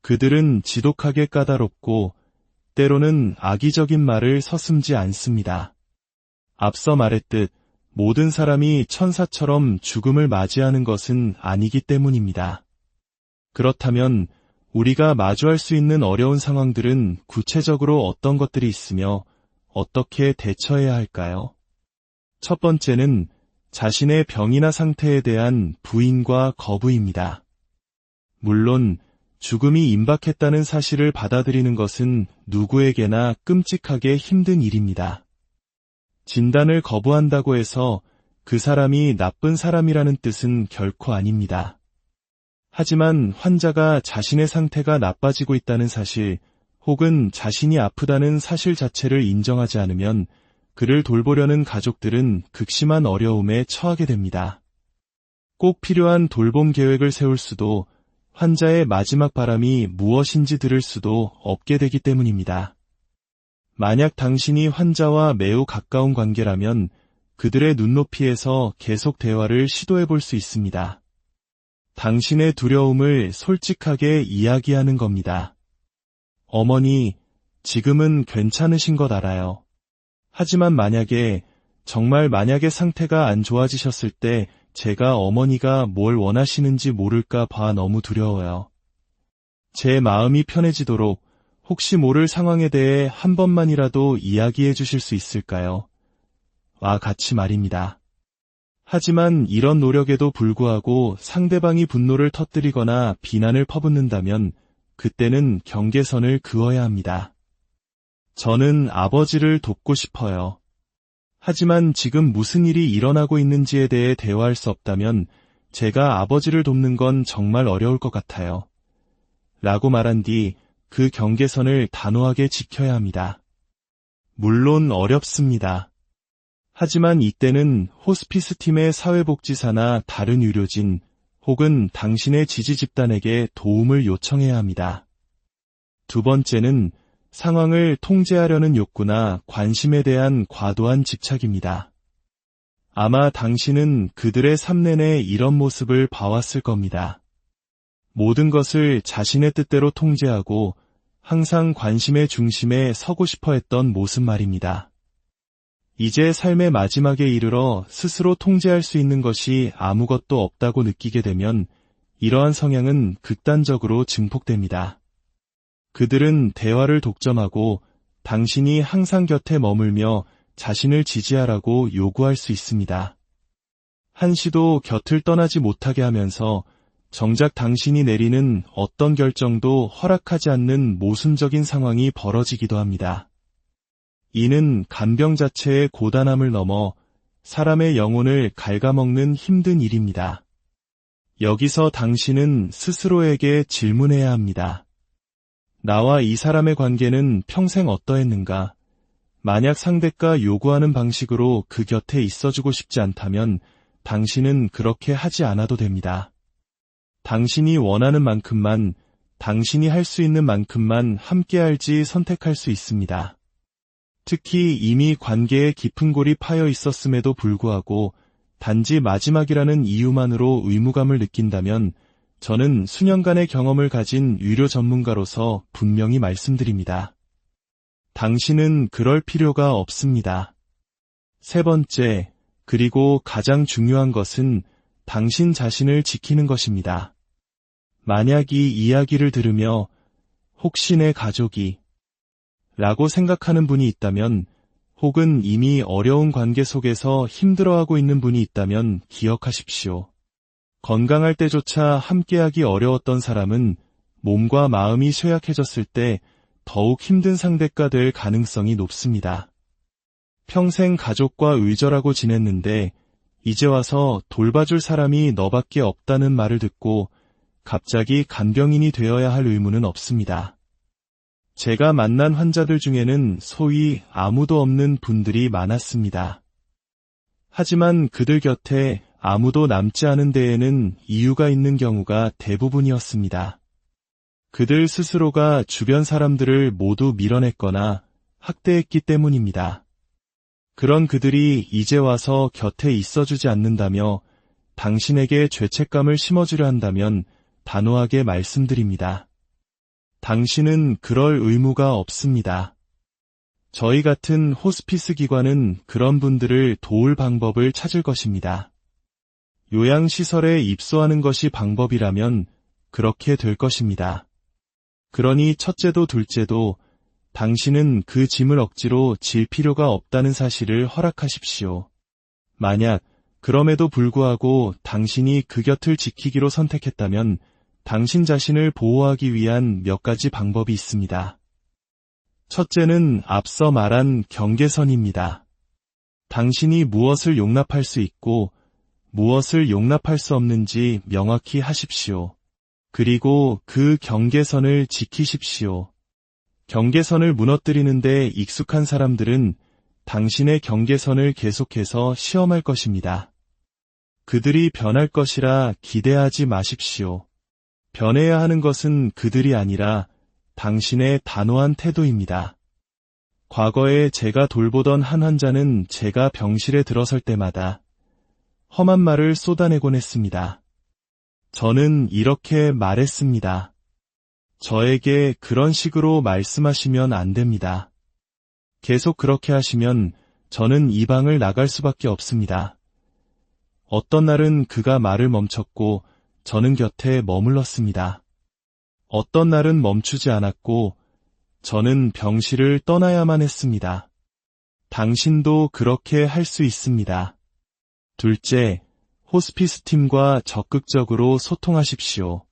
그들은 지독하게 까다롭고 때로는 악의적인 말을 서슴지 않습니다. 앞서 말했듯 모든 사람이 천사처럼 죽음을 맞이하는 것은 아니기 때문입니다. 그렇다면 우리가 마주할 수 있는 어려운 상황들은 구체적으로 어떤 것들이 있으며 어떻게 대처해야 할까요? 첫 번째는 자신의 병이나 상태에 대한 부인과 거부입니다. 물론 죽음이 임박했다는 사실을 받아들이는 것은 누구에게나 끔찍하게 힘든 일입니다. 진단을 거부한다고 해서 그 사람이 나쁜 사람이라는 뜻은 결코 아닙니다. 하지만 환자가 자신의 상태가 나빠지고 있다는 사실, 혹은 자신이 아프다는 사실 자체를 인정하지 않으면 그를 돌보려는 가족들은 극심한 어려움에 처하게 됩니다. 꼭 필요한 돌봄 계획을 세울 수도 환자의 마지막 바람이 무엇인지 들을 수도 없게 되기 때문입니다. 만약 당신이 환자와 매우 가까운 관계라면 그들의 눈높이에서 계속 대화를 시도해 볼 수 있습니다. 당신의 두려움을 솔직하게 이야기하는 겁니다. 어머니, 지금은 괜찮으신 것 알아요. 하지만 정말 만약에 상태가 안 좋아지셨을 때 제가 어머니가 뭘 원하시는지 모를까 봐 너무 두려워요. 제 마음이 편해지도록 혹시 모를 상황에 대해 한 번만이라도 이야기해 주실 수 있을까요? 와 같이 말입니다. 하지만 이런 노력에도 불구하고 상대방이 분노를 터뜨리거나 비난을 퍼붓는다면 그때는 경계선을 그어야 합니다. 저는 아버지를 돕고 싶어요. 하지만 지금 무슨 일이 일어나고 있는지에 대해 대화할 수 없다면 제가 아버지를 돕는 건 정말 어려울 것 같아요. 라고 말한 뒤 그 경계선을 단호하게 지켜야 합니다. 물론 어렵습니다. 하지만 이때는 호스피스 팀의 사회복지사나 다른 의료진 혹은 당신의 지지 집단에게 도움을 요청해야 합니다. 두 번째는 상황을 통제하려는 욕구나 관심에 대한 과도한 집착입니다. 아마 당신은 그들의 삶 내내 이런 모습을 봐왔을 겁니다. 모든 것을 자신의 뜻대로 통제하고 항상 관심의 중심에 서고 싶어 했던 모습 말입니다. 이제 삶의 마지막에 이르러 스스로 통제할 수 있는 것이 아무것도 없다고 느끼게 되면 이러한 성향은 극단적으로 증폭됩니다. 그들은 대화를 독점하고 당신이 항상 곁에 머물며 자신을 지지하라고 요구할 수 있습니다. 한시도 곁을 떠나지 못하게 하면서 정작 당신이 내리는 어떤 결정도 허락하지 않는 모순적인 상황이 벌어지기도 합니다. 이는 간병 자체의 고단함을 넘어 사람의 영혼을 갉아먹는 힘든 일입니다. 여기서 당신은 스스로에게 질문해야 합니다. 나와 이 사람의 관계는 평생 어떠했는가? 만약 상대가 요구하는 방식으로 그 곁에 있어주고 싶지 않다면 당신은 그렇게 하지 않아도 됩니다. 당신이 원하는 만큼만, 당신이 할 수 있는 만큼만 함께 할지 선택할 수 있습니다. 특히 이미 관계에 깊은 골이 파여 있었음에도 불구하고 단지 마지막이라는 이유만으로 의무감을 느낀다면 저는 수년간의 경험을 가진 의료 전문가로서 분명히 말씀드립니다. 당신은 그럴 필요가 없습니다. 세 번째, 그리고 가장 중요한 것은 당신 자신을 지키는 것입니다. 만약 이 이야기를 들으며 혹시 내 가족이 라고 생각하는 분이 있다면 혹은 이미 어려운 관계 속에서 힘들어하고 있는 분이 있다면 기억하십시오. 건강할 때조차 함께하기 어려웠던 사람은 몸과 마음이 쇠약해졌을 때 더욱 힘든 상대가 될 가능성이 높습니다. 평생 가족과 의절하고 지냈는데 이제 와서 돌봐줄 사람이 너밖에 없다는 말을 듣고 갑자기 간병인이 되어야 할 의무는 없습니다. 제가 만난 환자들 중에는 소위 아무도 없는 분들이 많았습니다. 하지만 그들 곁에 아무도 남지 않은 데에는 이유가 있는 경우가 대부분이었습니다. 그들 스스로가 주변 사람들을 모두 밀어냈거나 학대했기 때문입니다. 그런 그들이 이제 와서 곁에 있어주지 않는다며 당신에게 죄책감을 심어주려 한다면 단호하게 말씀드립니다. 당신은 그럴 의무가 없습니다. 저희 같은 호스피스 기관은 그런 분들을 도울 방법을 찾을 것입니다. 요양시설에 입소하는 것이 방법이라면 그렇게 될 것입니다. 그러니 첫째도 둘째도 당신은 그 짐을 억지로 질 필요가 없다는 사실을 허락하십시오. 만약 그럼에도 불구하고 당신이 그 곁을 지키기로 선택했다면 당신 자신을 보호하기 위한 몇 가지 방법이 있습니다. 첫째는 앞서 말한 경계선입니다. 당신이 무엇을 용납할 수 있고 무엇을 용납할 수 없는지 명확히 하십시오. 그리고 그 경계선을 지키십시오. 경계선을 무너뜨리는데 익숙한 사람들은 당신의 경계선을 계속해서 시험할 것입니다. 그들이 변할 것이라 기대하지 마십시오. 변해야 하는 것은 그들이 아니라 당신의 단호한 태도입니다. 과거에 제가 돌보던 한 환자는 제가 병실에 들어설 때마다 험한 말을 쏟아내곤 했습니다. 저는 이렇게 말했습니다. 저에게 그런 식으로 말씀하시면 안 됩니다. 계속 그렇게 하시면 저는 이 방을 나갈 수밖에 없습니다. 어떤 날은 그가 말을 멈췄고 저는 곁에 머물렀습니다. 어떤 날은 멈추지 않았고 저는 병실을 떠나야만 했습니다. 당신도 그렇게 할 수 있습니다. 둘째, 호스피스 팀과 적극적으로 소통하십시오.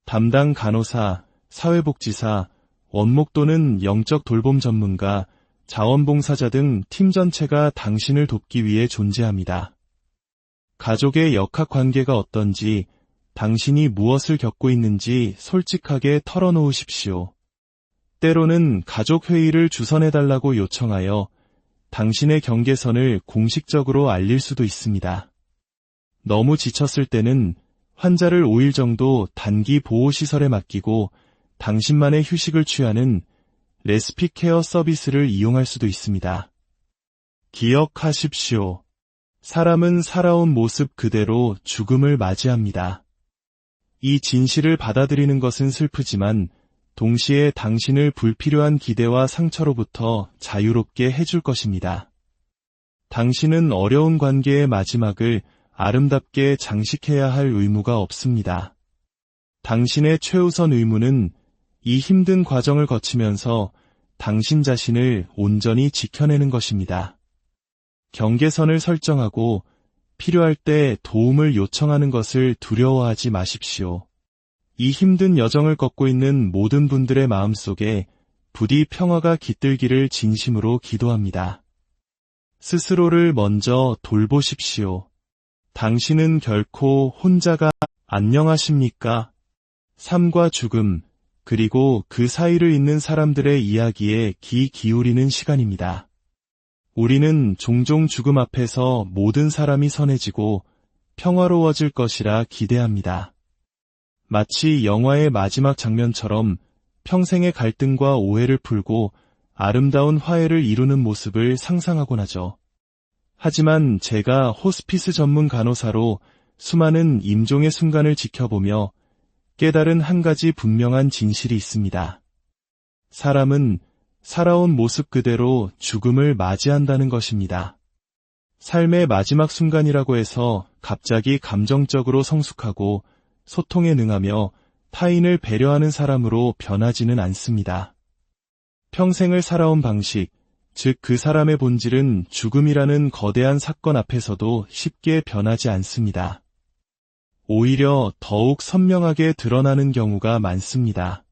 담당 간호사, 사회복지사, 원목 또는 영적 돌봄 전문가, 자원봉사자 등 팀 전체가 당신을 돕기 위해 존재합니다. 가족의 역학관계가 어떤지, 당신이 무엇을 겪고 있는지 솔직하게 털어놓으십시오. 때로는 가족회의를 주선해달라고 요청하여 당신의 경계선을 공식적으로 알릴 수도 있습니다. 너무 지쳤을 때는 환자를 5일 정도 단기 보호시설에 맡기고 당신만의 휴식을 취하는 레스피 케어 서비스를 이용할 수도 있습니다. 기억하십시오. 사람은 살아온 모습 그대로 죽음을 맞이합니다. 이 진실을 받아들이는 것은 슬프지만 동시에 당신을 불필요한 기대와 상처로부터 자유롭게 해줄 것입니다. 당신은 어려운 관계의 마지막을 아름답게 장식해야 할 의무가 없습니다. 당신의 최우선 의무는 이 힘든 과정을 거치면서 당신 자신을 온전히 지켜내는 것입니다. 경계선을 설정하고 필요할 때 도움을 요청하는 것을 두려워하지 마십시오. 이 힘든 여정을 걷고 있는 모든 분들의 마음속에 부디 평화가 깃들기를 진심으로 기도합니다. 스스로를 먼저 돌보십시오. 당신은 결코 혼자가 안녕하십니까? 삶과 죽음, 그리고 그 사이를 잇는 사람들의 이야기에 귀 기울이는 시간입니다. 우리는 종종 죽음 앞에서 모든 사람이 선해지고 평화로워질 것이라 기대합니다. 마치 영화의 마지막 장면처럼 평생의 갈등과 오해를 풀고 아름다운 화해를 이루는 모습을 상상하곤 하죠. 하지만 제가 호스피스 전문 간호사로 수많은 임종의 순간을 지켜보며 깨달은 한 가지 분명한 진실이 있습니다. 사람은 살아온 모습 그대로 죽음을 맞이한다는 것입니다. 삶의 마지막 순간이라고 해서 갑자기 감정적으로 성숙하고 소통에 능하며 타인을 배려하는 사람으로 변하지는 않습니다. 평생을 살아온 방식, 즉 그 사람의 본질은 죽음이라는 거대한 사건 앞에서도 쉽게 변하지 않습니다. 오히려 더욱 선명하게 드러나는 경우가 많습니다.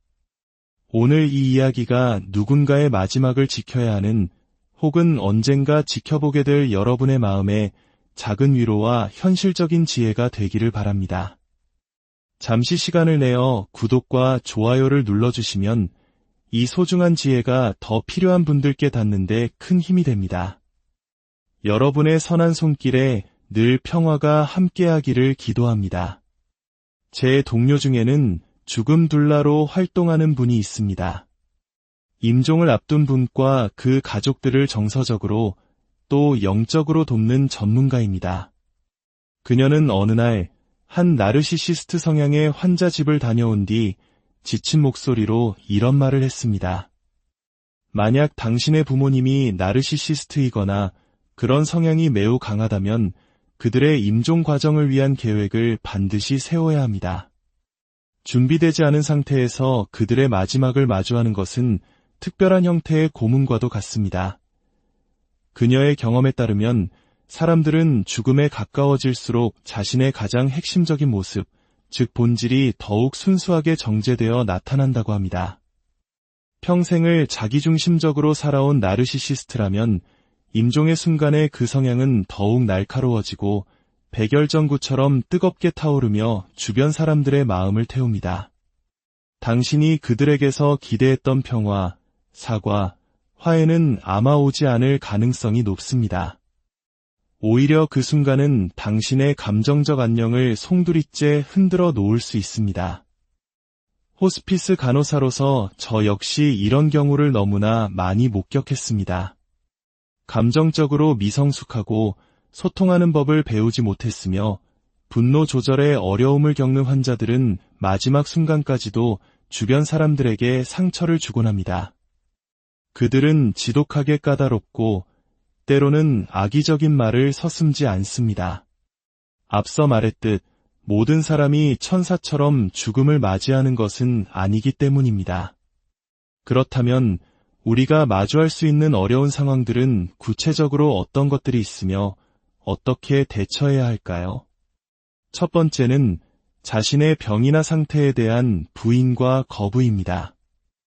오늘 이 이야기가 누군가의 마지막을 지켜야 하는 혹은 언젠가 지켜보게 될 여러분의 마음에 작은 위로와 현실적인 지혜가 되기를 바랍니다. 잠시 시간을 내어 구독과 좋아요를 눌러주시면 이 소중한 지혜가 더 필요한 분들께 닿는 데 큰 힘이 됩니다. 여러분의 선한 손길에 늘 평화가 함께하기를 기도합니다. 제 동료 중에는 죽음 둘라로 활동하는 분이 있습니다. 임종을 앞둔 분과 그 가족들을 정서적으로 또 영적으로 돕는 전문가입니다. 그녀는 어느 날 한 나르시시스트 성향의 환자 집을 다녀온 뒤 지친 목소리로 이런 말을 했습니다. 만약 당신의 부모님이 나르시시스트이거나 그런 성향이 매우 강하다면 그들의 임종 과정을 위한 계획을 반드시 세워야 합니다. 준비되지 않은 상태에서 그들의 마지막을 마주하는 것은 특별한 형태의 고문과도 같습니다. 그녀의 경험에 따르면 사람들은 죽음에 가까워질수록 자신의 가장 핵심적인 모습, 즉 본질이 더욱 순수하게 정제되어 나타난다고 합니다. 평생을 자기중심적으로 살아온 나르시시스트라면 임종의 순간에 그 성향은 더욱 날카로워지고 백열전구처럼 뜨겁게 타오르며 주변 사람들의 마음을 태웁니다. 당신이 그들에게서 기대했던 평화, 사과, 화해는 아마 오지 않을 가능성이 높습니다. 오히려 그 순간은 당신의 감정적 안녕을 송두리째 흔들어 놓을 수 있습니다. 호스피스 간호사로서 저 역시 이런 경우를 너무나 많이 목격했습니다. 감정적으로 미성숙하고 소통하는 법을 배우지 못했으며 분노 조절에 어려움을 겪는 환자들은 마지막 순간까지도 주변 사람들에게 상처를 주곤 합니다. 그들은 지독하게 까다롭고 때로는 악의적인 말을 서슴지 않습니다. 앞서 말했듯 모든 사람이 천사처럼 죽음을 맞이하는 것은 아니기 때문입니다. 그렇다면 우리가 마주할 수 있는 어려운 상황들은 구체적으로 어떤 것들이 있으며 어떻게 대처해야 할까요? 첫 번째는 자신의 병이나 상태에 대한 부인과 거부입니다.